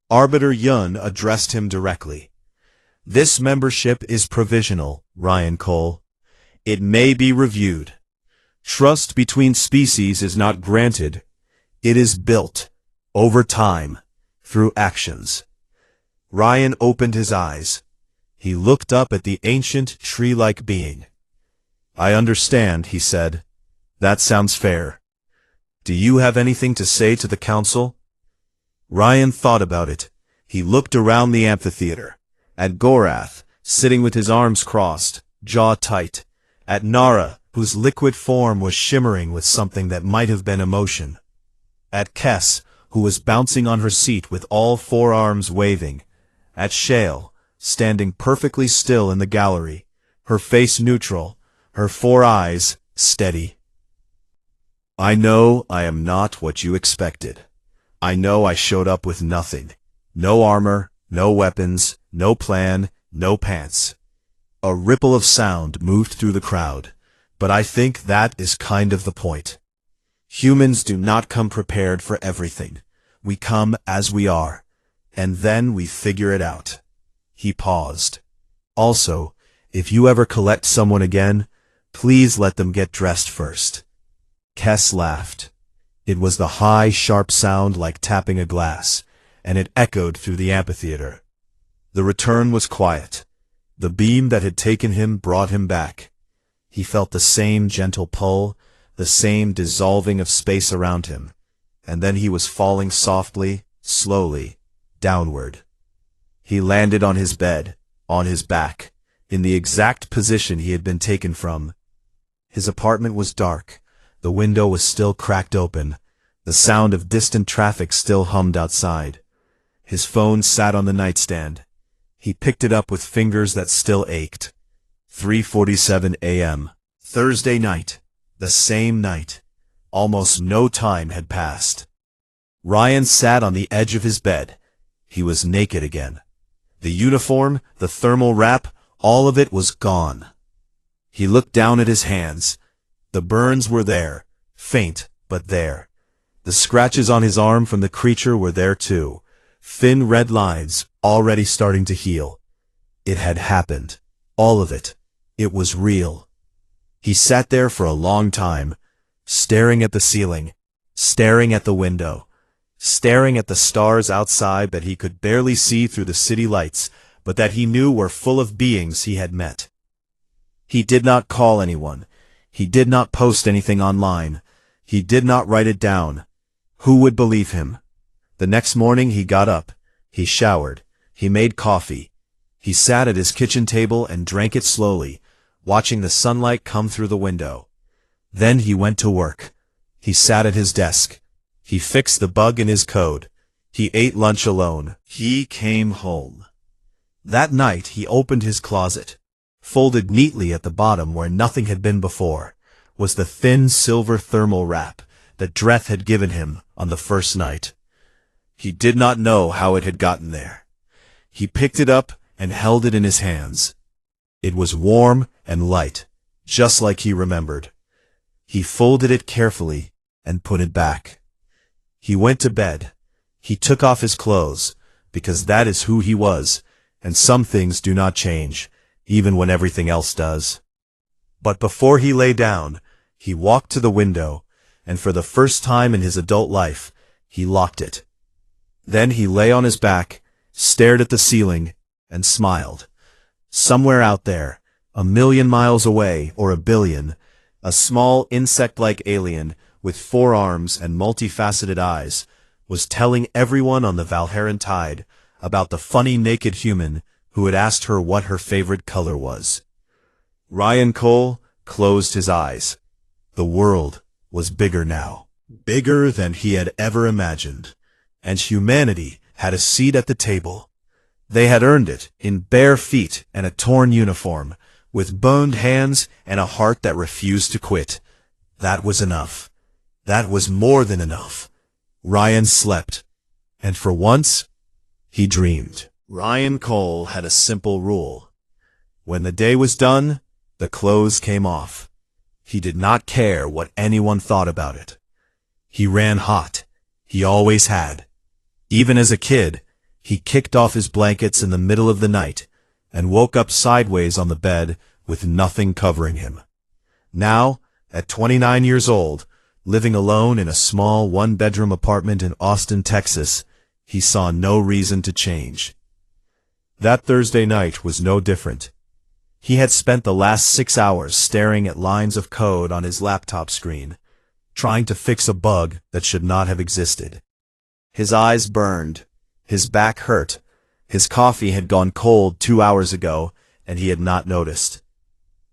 Arbiter Yun addressed him directly. This membership is provisional, Ryan Cole. It may be reviewed. Trust between species is not granted. It is built, over time, through actions. Ryan opened his eyes. He looked up at the ancient, tree-like being. I understand, he said. That sounds fair. Do you have anything to say to the council? Ryan thought about it. He looked around the amphitheater. At Gorath, sitting with his arms crossed, jaw tight. At Nara, whose liquid form was shimmering with something that might have been emotion. At Kess, who was bouncing on her seat with all 4 arms waving. At Shale, standing perfectly still in the gallery, her face neutral, her 4 eyes steady. I know I am not what you expected. I know I showed up with nothing. No armor, no weapons, no plan, no pants. A ripple of sound moved through the crowd, but I think that is kind of the point. Humans do not come prepared for everything. We come as we are, and then we figure it out. He paused. Also, if you ever collect someone again, please let them get dressed first. Kess laughed. It was the high, sharp sound like tapping a glass, and it echoed through the amphitheater. The return was quiet. The beam that had taken him brought him back. He felt the same gentle pull, the same dissolving of space around him, and then he was falling softly, slowly, downward. He landed on his bed, on his back, in the exact position he had been taken from. His apartment was dark. The window was still cracked open. The sound of distant traffic still hummed outside. His phone sat on the nightstand. He picked it up with fingers that still ached. 3:47 a.m. Thursday night. The same night. Almost no time had passed. Ryan sat on the edge of his bed. He was naked again. The uniform, the thermal wrap, all of it was gone. He looked down at his hands. The burns were there, faint, but there. The scratches on his arm from the creature were there too, thin red lines, already starting to heal. It had happened. All of it. It was real. He sat there for a long time, staring at the ceiling, staring at the window, staring at the stars outside that he could barely see through the city lights, but that he knew were full of beings he had met. He did not call anyone. He did not post anything online. He did not write it down. Who would believe him? The next morning he got up. He showered. He made coffee. He sat at his kitchen table and drank it slowly, watching the sunlight come through the window. Then he went to work. He sat at his desk. He fixed the bug in his code. He ate lunch alone. He came home. That night he opened his closet. Folded neatly at the bottom where nothing had been before was the thin silver thermal wrap that Dreth had given him on the first night. He did not know how it had gotten there. He picked it up and held it in his hands. It was warm and light, just like he remembered. He folded it carefully and put it back. He went to bed. He took off his clothes, because that is who he was, and some things do not change, even when everything else does. But before he lay down, he walked to the window, and for the first time in his adult life, he locked it. Then he lay on his back, stared at the ceiling, and smiled. Somewhere out there, 1,000,000 miles away, or 1,000,000,000, a small insect-like alien with 4 arms and multifaceted eyes was telling everyone on the Valheran Tide about the funny naked human who had asked her what her favorite color was. Ryan Cole closed his eyes. The world was bigger now, bigger than he had ever imagined, and humanity had a seat at the table. They had earned it in bare feet and a torn uniform, with boned hands and a heart that refused to quit. That was enough. That was more than enough. Ryan slept, and for once, he dreamed. Ryan Cole had a simple rule. When the day was done, the clothes came off. He did not care what anyone thought about it. He ran hot. He always had. Even as a kid, he kicked off his blankets in the middle of the night and woke up sideways on the bed with nothing covering him. Now, at 29 years old, living alone in a small one-bedroom apartment in Austin, Texas, he saw no reason to change. That Thursday night was no different. He had spent the last 6 hours staring at lines of code on his laptop screen, trying to fix a bug that should not have existed. His eyes burned. His back hurt. His coffee had gone cold 2 hours ago, and he had not noticed.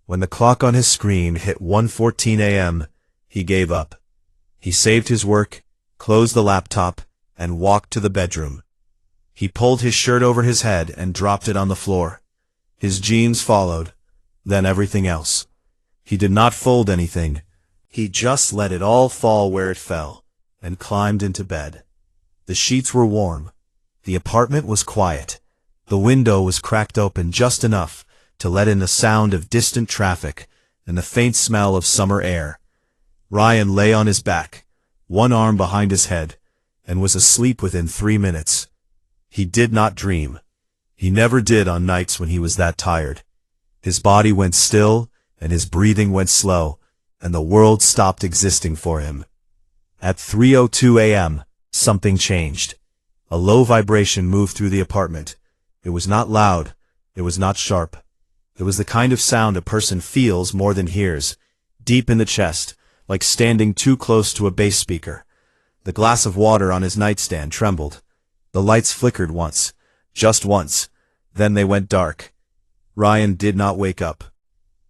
When the clock on his screen hit 1:14 a.m., he gave up. He saved his work, closed the laptop, and walked to the bedroom. He pulled his shirt over his head and dropped it on the floor. His jeans followed, then everything else. He did not fold anything. He just let it all fall where it fell, and climbed into bed. The sheets were warm. The apartment was quiet. The window was cracked open just enough to let in the sound of distant traffic and the faint smell of summer air. Ryan lay on his back, one arm behind his head, and was asleep within 3 minutes. He did not dream. He never did on nights when he was that tired. His body went still, and his breathing went slow, and the world stopped existing for him. At 3:02 a.m., something changed. A low vibration moved through the apartment. It was not loud. It was not sharp. It was the kind of sound a person feels more than hears, deep in the chest, like standing too close to a bass speaker. The glass of water on his nightstand trembled. The lights flickered once, just once. Then they went dark. Ryan did not wake up.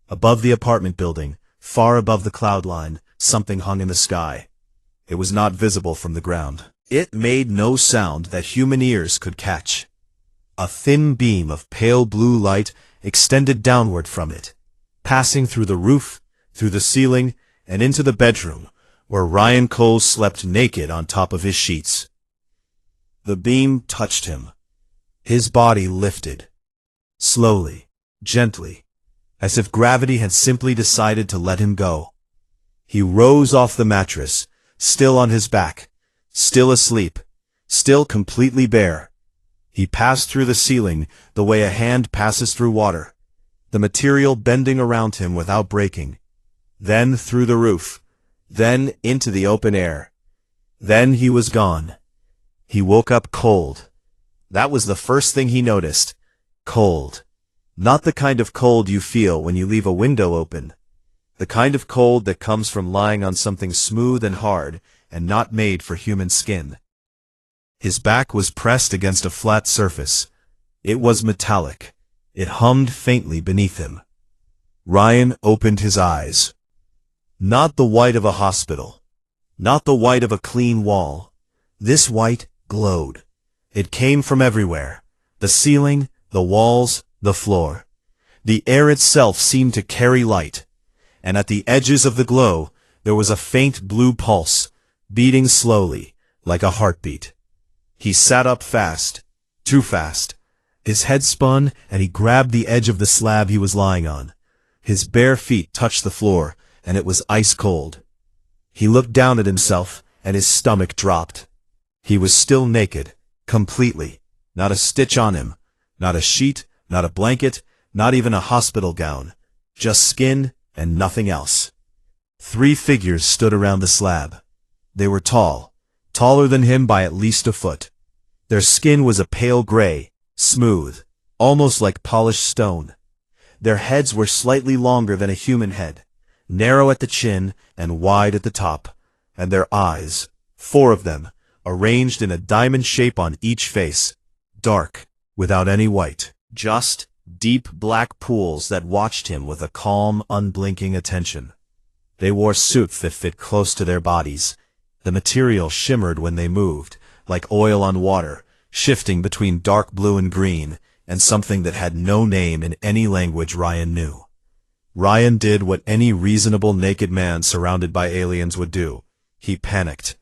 Above the apartment building, far above the cloud line, something hung in the sky. It was not visible from the ground. It made no sound that human ears could catch. A thin beam of pale blue light extended downward from it, passing through the roof, through the ceiling, and into the bedroom, where Ryan Cole slept naked on top of his sheets. The beam touched him. His body lifted. Slowly, gently, as if gravity had simply decided to let him go. He rose off the mattress, still on his back, still asleep, still completely bare. He passed through the ceiling the way a hand passes through water, the material bending around him without breaking. Then through the roof, then into the open air. Then he was gone. He woke up cold. That was the first thing he noticed. Cold. Not the kind of cold you feel when you leave a window open. The kind of cold that comes from lying on something smooth and hard and not made for human skin. His back was pressed against a flat surface. It was metallic. It hummed faintly beneath him. Ryan opened his eyes. Not the white of a hospital. Not the white of a clean wall. This white glowed. It came from everywhere. The ceiling, the walls, the floor. The air itself seemed to carry light. And at the edges of the glow, there was a faint blue pulse, beating slowly, like a heartbeat. He sat up fast. Too fast. His head spun, and he grabbed the edge of the slab he was lying on. His bare feet touched the floor, and it was ice cold. He looked down at himself, and his stomach dropped. He was still naked, completely. Not a stitch on him. Not a sheet, not a blanket, not even a hospital gown. Just skin and nothing else. 3 figures stood around the slab. They were tall, taller than him by at least a foot. Their skin was a pale gray, smooth, almost like polished stone. Their heads were slightly longer than a human head, narrow at the chin and wide at the top, and their eyes, 4 of them, arranged in a diamond shape on each face, dark, without any white, just deep black pools that watched him with a calm, unblinking attention. They wore suits that fit close to their bodies. The material shimmered when they moved, like oil on water, shifting between dark blue and green, and something that had no name in any language Ryan knew. Ryan did what any reasonable naked man surrounded by aliens would do. He panicked.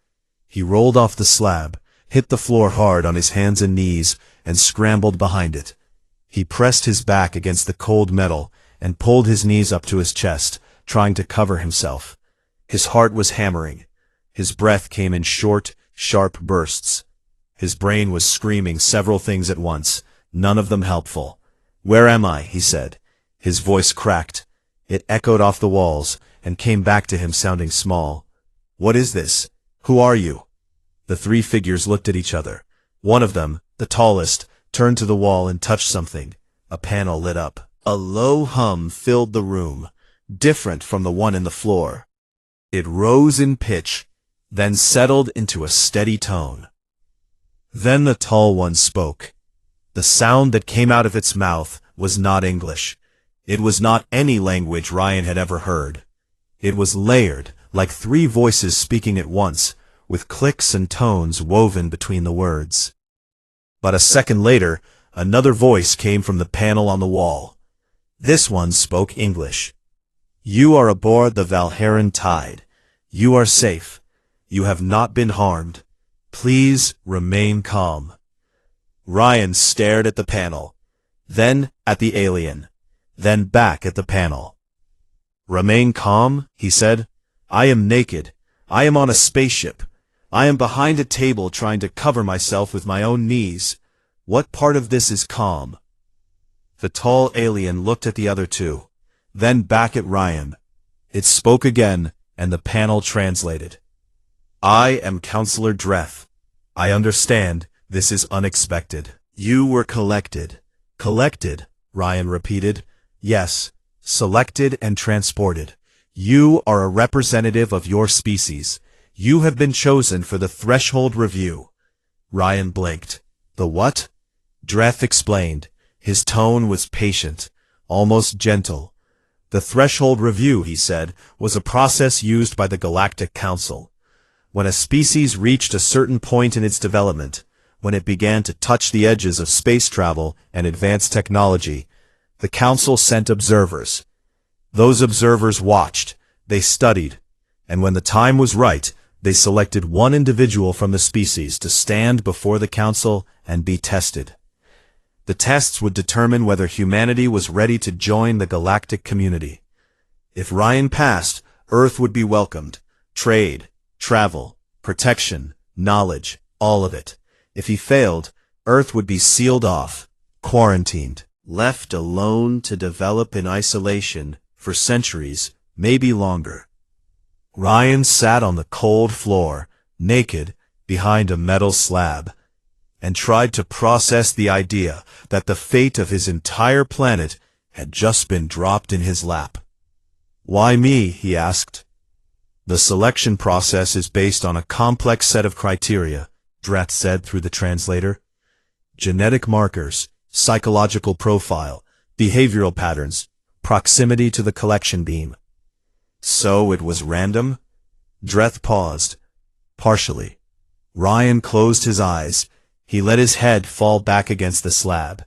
He rolled off the slab, hit the floor hard on his hands and knees, and scrambled behind it. He pressed his back against the cold metal and pulled his knees up to his chest, trying to cover himself. His heart was hammering. His breath came in short, sharp bursts. His brain was screaming several things at once, none of them helpful. "Where am I?" he said. His voice cracked. It echoed off the walls and came back to him sounding small. "What is this? Who are you?" The 3 figures looked at each other. One of them, the tallest, turned to the wall and touched something. A panel lit up. A low hum filled the room, different from the one in the floor. It rose in pitch, then settled into a steady tone. Then the tall one spoke. The sound that came out of its mouth was not English. It was not any language Ryan had ever heard. It was layered, like 3 voices speaking at once, with clicks and tones woven between the words. But a second later, another voice came from the panel on the wall. This one spoke English. "You are aboard the Valheran Tide. You are safe. You have not been harmed. Please remain calm." Ryan stared at the panel, then at the alien, then back at the panel. "Remain calm," he said. "I am naked. I am on a spaceship. I am behind a table trying to cover myself with my own knees. What part of this is calm?" The tall alien looked at the other 2, then back at Ryan. It spoke again, and the panel translated. "I am Counselor Dreth. I understand. This is unexpected. You were collected." "Collected," Ryan repeated. "Yes, selected and transported. You are a representative of your species. You have been chosen for the Threshold Review." Ryan blinked. "The what?" Dreth explained. His tone was patient, almost gentle. "The Threshold Review," he said, "was a process used by the Galactic Council. When a species reached a certain point in its development, when it began to touch the edges of space travel and advanced technology, the Council sent observers. Those observers watched, they studied, and when the time was right, they selected one individual from the species to stand before the Council and be tested. The tests would determine whether humanity was ready to join the galactic community. If Ryan passed, Earth would be welcomed. Trade, travel, protection, knowledge, all of it. If he failed, Earth would be sealed off, quarantined, left alone to develop in isolation for centuries, maybe longer. Ryan sat on the cold floor, naked, behind a metal slab, and tried to process the idea that the fate of his entire planet had just been dropped in his lap. "Why me?" he asked. "The selection process is based on a complex set of criteria," Dreth said through the translator. "Genetic markers, psychological profile, behavioral patterns, proximity to the collection beam." "So it was random?" Dreth paused. "Partially." Ryan closed his eyes. He let his head fall back against the slab.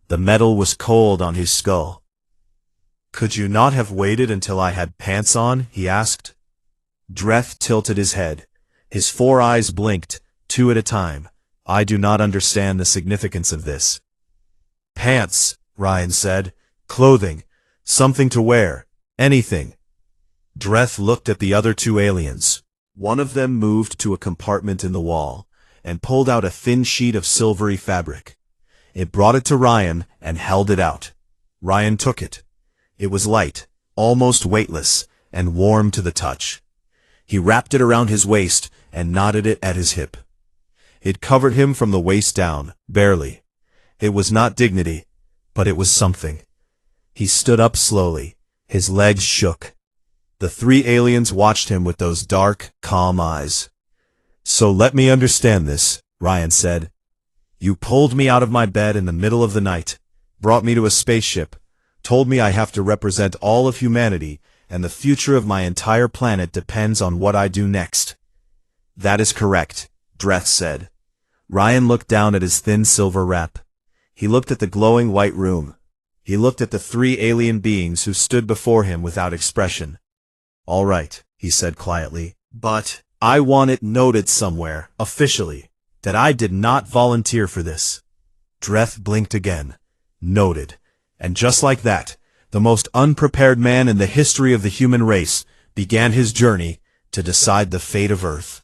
The metal was cold on his skull. "Could you not have waited until I had pants on?" he asked. Dreth tilted his head. His 4 eyes blinked, 2 at a time. "I do not understand the significance of this." "Pants," Ryan said. "Clothing. Something to wear. Anything." Dreth looked at the other 2 aliens. One of them moved to a compartment in the wall, and pulled out a thin sheet of silvery fabric. It brought it to Ryan and held it out. Ryan took it. It was light, almost weightless, and warm to the touch. He wrapped it around his waist and knotted it at his hip. It covered him from the waist down, barely. It was not dignity, but it was something. He stood up slowly. His legs shook. The 3 aliens watched him with those dark, calm eyes. "So let me understand this," Ryan said. "You pulled me out of my bed in the middle of the night, brought me to a spaceship, told me I have to represent all of humanity, and the future of my entire planet depends on what I do next." "That is correct," Dreth said. Ryan looked down at his thin silver wrap. He looked at the glowing white room. He looked at the 3 alien beings who stood before him without expression. "All right," he said quietly, "but I want it noted somewhere, officially, that I did not volunteer for this." Dreth blinked again. Noted. And just like that, the most unprepared man in the history of the human race began his journey to decide the fate of Earth.